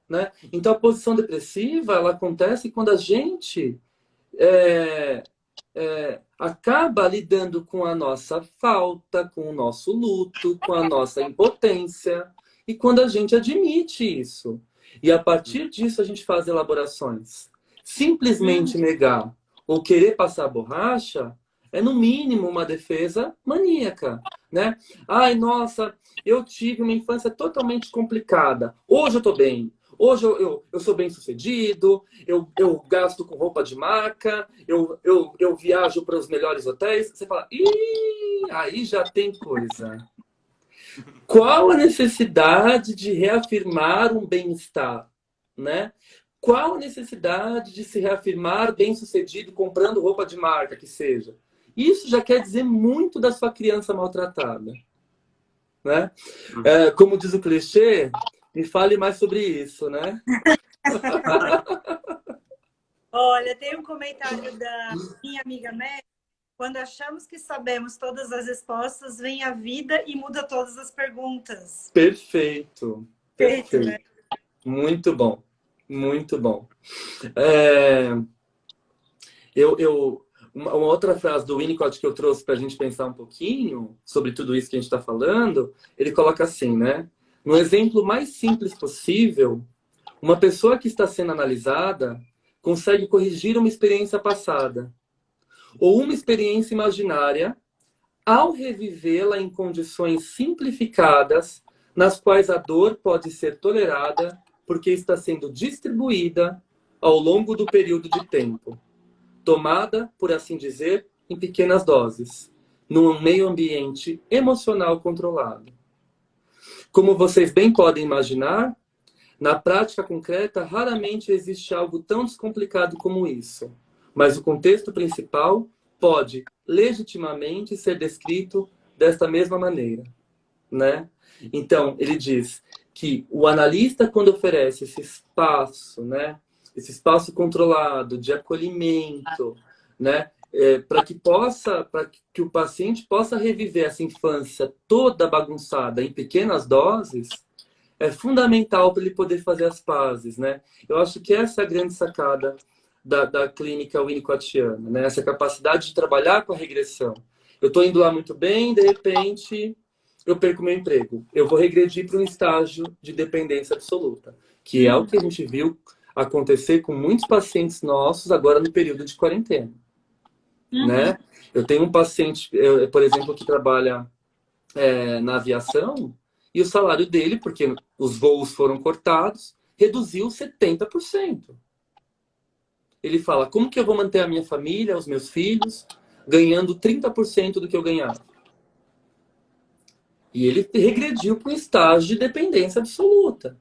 né? Então, a posição depressiva, ela acontece quando a gente acaba lidando com a nossa falta, com o nosso luto, com a nossa impotência, e quando a gente admite isso. E a partir disso a gente faz elaborações. Simplesmente negar ou querer passar borracha é, no mínimo, uma defesa maníaca, né? Ai, nossa, eu tive uma infância totalmente complicada. Hoje eu tô bem. Hoje eu sou bem sucedido, eu gasto com roupa de marca, eu viajo para os melhores hotéis. Você fala, ih, aí já tem coisa. Qual a necessidade de reafirmar um bem-estar, né? Qual a necessidade de se reafirmar bem-sucedido comprando roupa de marca, que seja? Isso já quer dizer muito da sua criança maltratada, né? Como diz o clichê, me fale mais sobre isso, né? Olha, tem um comentário da minha amiga Mary. Quando achamos que sabemos todas as respostas, vem a vida e muda todas as perguntas. Perfeito. Perfeito. Né? Muito bom. Muito bom. Uma outra frase do Winnicott que eu trouxe para a gente pensar um pouquinho sobre tudo isso que a gente está falando, ele coloca assim, né? No exemplo mais simples possível, uma pessoa que está sendo analisada consegue corrigir uma experiência passada ou uma experiência imaginária ao revivê-la em condições simplificadas nas quais a dor pode ser tolerada porque está sendo distribuída ao longo do período de tempo, tomada, por assim dizer, em pequenas doses, num meio ambiente emocional controlado. Como vocês bem podem imaginar, na prática concreta, raramente existe algo tão descomplicado como isso. Mas o contexto principal pode legitimamente ser descrito desta mesma maneira, né? Então, ele diz que o analista, quando oferece esse espaço, né? Esse espaço controlado de acolhimento, né? Para que o paciente possa reviver essa infância toda bagunçada em pequenas doses, é fundamental para ele poder fazer as pazes, né? Eu acho que essa é a grande sacada da clínica winnicottiana, né? Essa capacidade de trabalhar com a regressão. Eu estou indo lá muito bem, de repente eu perco meu emprego. Eu vou regredir para um estágio de dependência absoluta, que é o que a gente viu acontecer com muitos pacientes nossos agora no período de quarentena, né? Eu tenho um paciente, por exemplo, que trabalha na aviação, e o salário dele, porque os voos foram cortados, reduziu 70%. Ele fala, como que eu vou manter a minha família, os meus filhos, ganhando 30% do que eu ganhava? E ele regrediu para um estágio de dependência absoluta,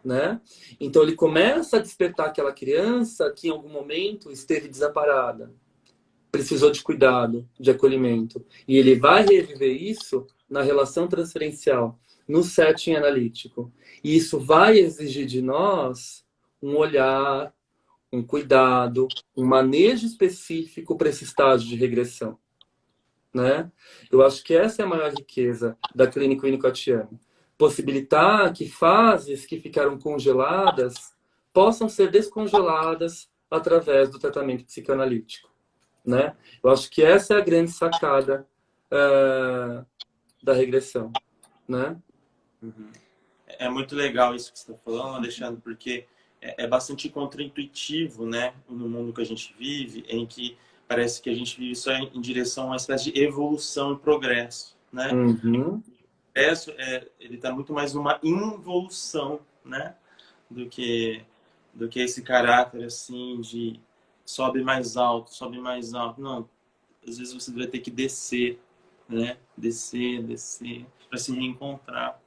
né? Então ele começa a despertar aquela criança que em algum momento esteve desamparada, precisou de cuidado, de acolhimento. E ele vai reviver isso na relação transferencial, no setting analítico. E isso vai exigir de nós um olhar, um cuidado, um manejo específico para esse estágio de regressão, né? Eu acho que essa é a maior riqueza da clínica winnicottiana. Possibilitar que fases que ficaram congeladas possam ser descongeladas através do tratamento psicanalítico. né? Eu acho que essa é a grande sacada da regressão, né? Uhum. É muito legal isso que você está falando, Alexandre, porque é bastante contraintuitivo, né, no mundo que a gente vive, em que parece que a gente vive só em direção a uma espécie de evolução e progresso, né? Uhum. Progresso ele está muito mais numa involução, né, do que esse caráter assim de sobe mais alto, sobe mais alto. Não, às vezes você vai ter que descer, né? Descer, descer, para se reencontrar.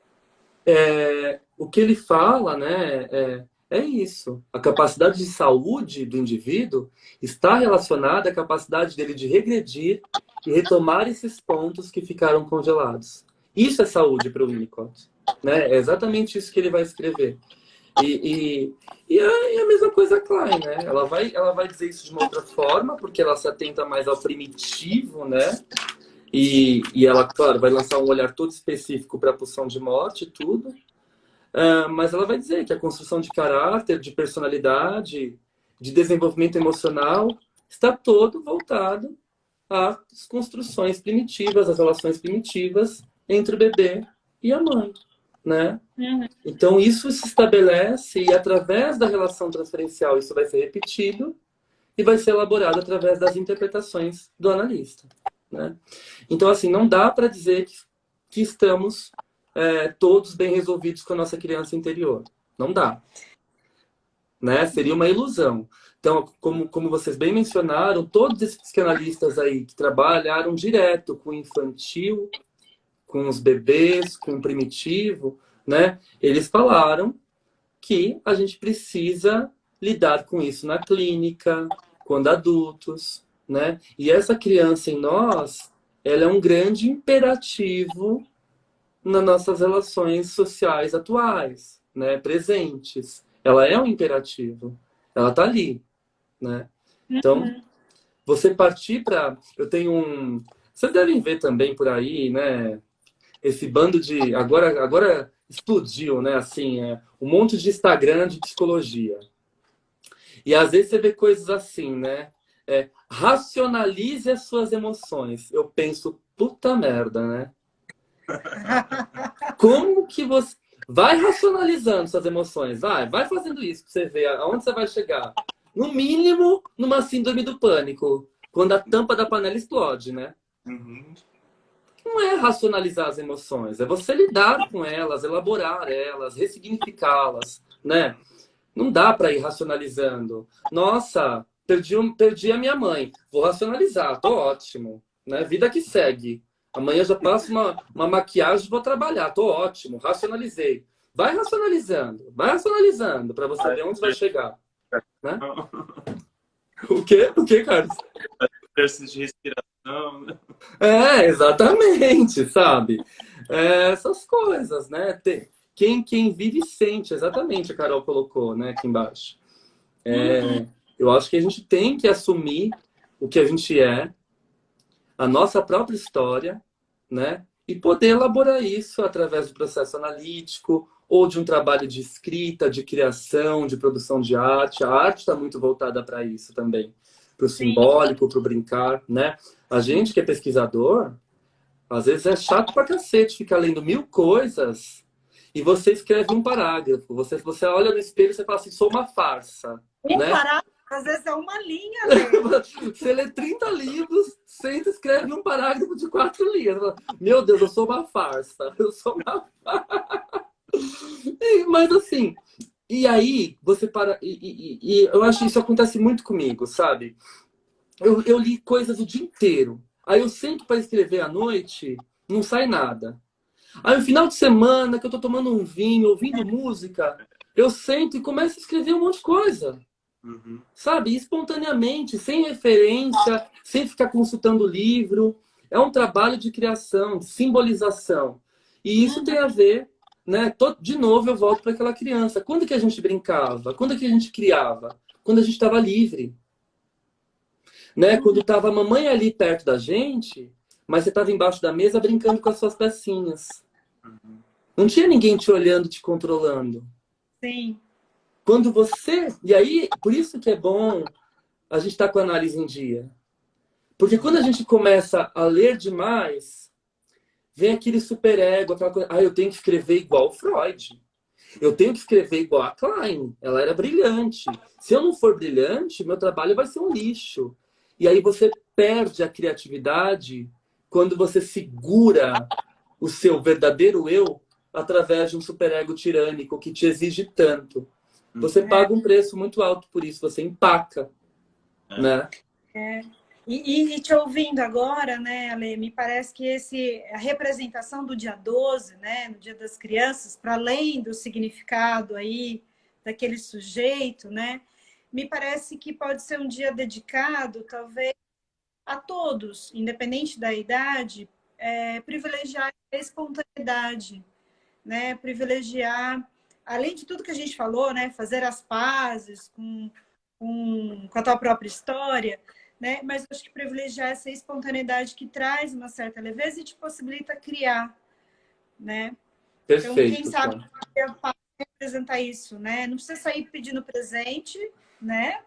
O que ele fala, né, é isso. A capacidade de saúde do indivíduo está relacionada à capacidade dele de regredir e retomar esses pontos que ficaram congelados. Isso é saúde para o Winnicott, né? É exatamente isso que ele vai escrever. E a mesma coisa a Klein, né? Ela vai dizer isso de uma outra forma, porque ela se atenta mais ao primitivo, né? E ela, claro, vai lançar um olhar todo específico para a pulsão de morte e tudo. Mas ela vai dizer que a construção de caráter, de personalidade, de desenvolvimento emocional está todo voltado às construções primitivas, às relações primitivas entre o bebê e a mãe, né? Uhum. Então isso se estabelece e através da relação transferencial isso vai ser repetido e vai ser elaborado através das interpretações do analista, né? Então assim, não dá para dizer que estamos todos bem resolvidos com a nossa criança interior. Não dá. Né? Seria uma ilusão. Então, como vocês bem mencionaram, todos esses psicanalistas aí que trabalharam direto com o infantil, com os bebês, com o primitivo, né? Eles falaram que a gente precisa lidar com isso na clínica, quando adultos, né? E essa criança em nós, ela é um grande imperativo nas nossas relações sociais atuais, né? Presentes. Ela é um imperativo. Ela está ali, né? Então, você partir para... Eu tenho um... Vocês devem ver também por aí, né? Esse bando de... Agora explodiu, né? Assim, um monte de Instagram de psicologia. E às vezes você vê coisas assim, né? Racionalize as suas emoções. Eu penso, puta merda, né? Como que você... Vai racionalizando suas emoções. Vai fazendo isso pra você ver aonde você vai chegar. No mínimo, numa síndrome do pânico. Quando a tampa da panela explode, né? Uhum. Não é racionalizar as emoções. É você lidar com elas, elaborar elas, ressignificá-las, né? Não dá para ir racionalizando. Nossa, perdi a minha mãe. Vou racionalizar. Tô ótimo. Né? Vida que segue. Amanhã eu já passo uma maquiagem e vou trabalhar. Tô ótimo. Racionalizei. Vai racionalizando para você ver onde vai chegar. Né? O quê, Carlos? Exercício de respiração, né? Exatamente, sabe? Essas coisas, né? Quem vive sente, exatamente, a Carol colocou, né, aqui embaixo. Eu acho que a gente tem que assumir o que a gente é, a nossa própria história, né? E poder elaborar isso através do processo analítico ou de um trabalho de escrita, de criação, de produção de arte. A arte está muito voltada para isso também, para o simbólico, para o brincar, né? A gente que é pesquisador, às vezes é chato pra cacete ficar lendo 1000 coisas e você escreve um parágrafo. Você olha no espelho e você fala assim, sou uma farsa. Né? Parágrafo, às vezes é uma linha, né? Você lê 30 livros, senta e escreve um parágrafo de 4 linhas. Meu Deus, eu sou uma farsa. Eu sou uma farsa. Mas assim, e aí você para... E eu acho que isso acontece muito comigo, sabe? Eu li coisas o dia inteiro. Aí eu sento para escrever à noite, não sai nada. Aí no final de semana, que eu tô tomando um vinho, ouvindo música, eu sento e começo a escrever um monte de coisa. Uhum. Sabe? Espontaneamente, sem referência, sem ficar consultando o livro. É um trabalho de criação, de simbolização. E isso tem a ver, né? De novo eu volto para aquela criança. Quando que a gente brincava? Quando que a gente criava? Quando a gente estava livre. Né? Quando estava a mamãe ali perto da gente, mas você estava embaixo da mesa brincando com as suas pecinhas. Não tinha ninguém te olhando, te controlando. Sim. Quando você... E aí, por isso que é bom a gente estar com a análise em dia. Porque quando a gente começa a ler demais, vem aquele superego, aquela coisa, eu tenho que escrever igual o Freud. Eu tenho que escrever igual a Klein. Ela era brilhante. Se eu não for brilhante, meu trabalho vai ser um lixo. E aí você perde a criatividade quando você segura o seu verdadeiro eu através de um superego tirânico que te exige tanto. Você paga um preço muito alto por isso, você empaca, né? E te ouvindo agora, né, Ale, me parece que a representação do dia 12, né, no Dia das Crianças, para além do significado aí daquele sujeito, né, me parece que pode ser um dia dedicado, talvez, a todos, independente da idade, privilegiar a espontaneidade, né, privilegiar, além de tudo que a gente falou, né, fazer as pazes com a tua própria história, né? Mas eu acho que privilegiar essa espontaneidade que traz uma certa leveza e te possibilita criar, né? Perfeito, então, quem sabe eu posso representar isso, né? Não precisa sair pedindo presente, né?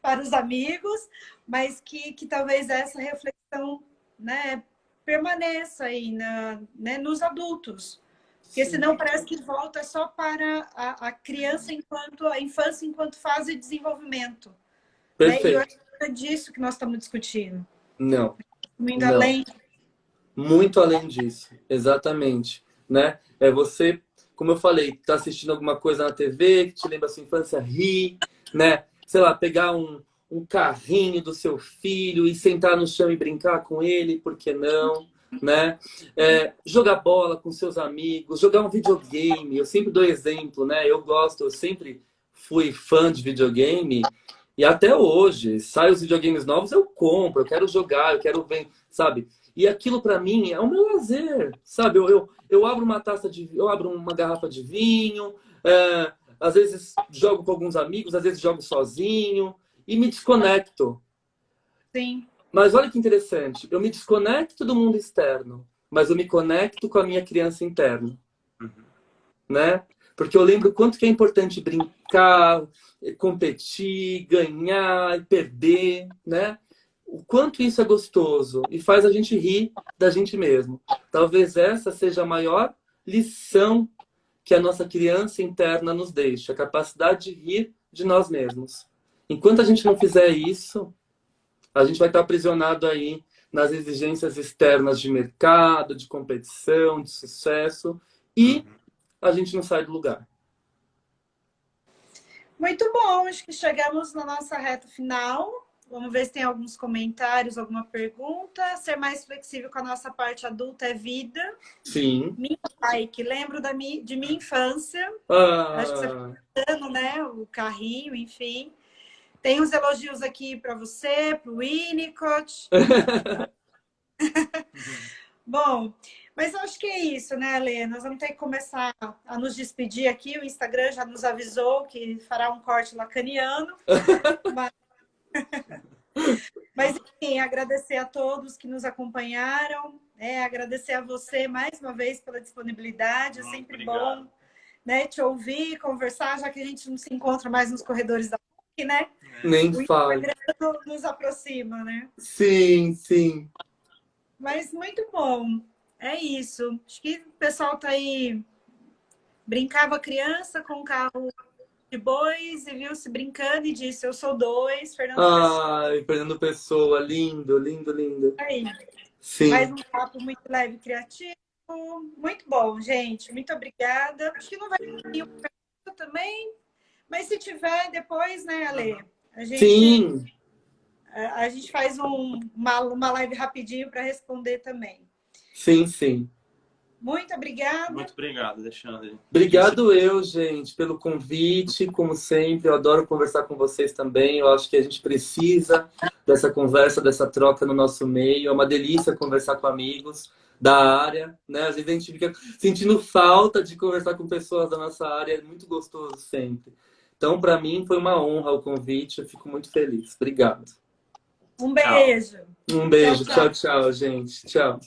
Para os amigos, mas que talvez essa reflexão, né, permaneça aí né, nos adultos. Porque senão parece que volta só para a criança a infância enquanto fase de desenvolvimento. Né? E eu acho que é disso que nós estamos discutindo. Não. Muito além. Muito além disso, exatamente. Né? É você, como eu falei, tá assistindo alguma coisa na TV que te lembra a sua infância, rir, né? Sei lá, pegar um carrinho do seu filho e sentar no chão e brincar com ele, por que não? Né? Jogar bola com seus amigos, jogar um videogame. Eu sempre dou exemplo, né? Eu sempre fui fã de videogame. E até hoje, sai os videogames novos, eu compro, eu quero jogar, eu quero ver, sabe? E aquilo para mim é o meu lazer, sabe? Eu abro eu abro uma garrafa de vinho, às vezes jogo com alguns amigos, às vezes jogo sozinho e me desconecto. Sim. Mas olha que interessante, eu me desconecto do mundo externo, mas eu me conecto com a minha criança interna, né? Porque eu lembro o quanto que é importante brincar, competir, ganhar e perder, né? O quanto isso é gostoso e faz a gente rir da gente mesmo. Talvez essa seja a maior lição que a nossa criança interna nos deixa, a capacidade de rir de nós mesmos. Enquanto a gente não fizer isso, a gente vai estar aprisionado aí nas exigências externas de mercado, de competição, de sucesso e a gente não sai do lugar. Muito bom, acho que chegamos na nossa reta final. Vamos ver se tem alguns comentários, alguma pergunta. Ser mais flexível com a nossa parte adulta é vida. Sim. Minha bike, lembro de minha infância. Acho que você foi falando, né? O carrinho, enfim. Tem uns elogios aqui para você, para o Winnicott. Bom, mas eu acho que é isso, né, Ale? Nós vamos ter que começar a nos despedir aqui. O Instagram já nos avisou que fará um corte lacaniano. Mas, enfim, agradecer a todos que nos acompanharam. Agradecer a você mais uma vez pela disponibilidade. É sempre bom, né, te ouvir, conversar, já que a gente não se encontra mais nos corredores da PUC, né? Nem fale. O Instagram nos aproxima, né? Sim, sim. Mas muito bom. É isso. Acho que o pessoal tá aí. Brincava criança com um carro de bois e viu-se brincando e disse: Eu sou dois, Fernando Pessoa. Ai, Fernando Pessoa, lindo, lindo, lindo. Aí. Sim. Mais um papo muito leve e criativo. Muito bom, gente. Muito obrigada. Acho que não vai ter nenhuma pergunta também, mas se tiver, depois, né, Ale? Sim. A gente faz uma live rapidinho para responder também. Sim, sim. Muito obrigada. Muito obrigado, Alexandre. Obrigado gente, pelo convite. Como sempre, eu adoro conversar com vocês também. Eu acho que a gente precisa dessa conversa, dessa troca no nosso meio. É uma delícia conversar com amigos da área, né? Às vezes a gente fica sentindo falta de conversar com pessoas da nossa área. É muito gostoso sempre. Então, para mim, foi uma honra o convite. Eu fico muito feliz. Obrigado. Um beijo. Um beijo. Tchau, tchau, gente. Tchau.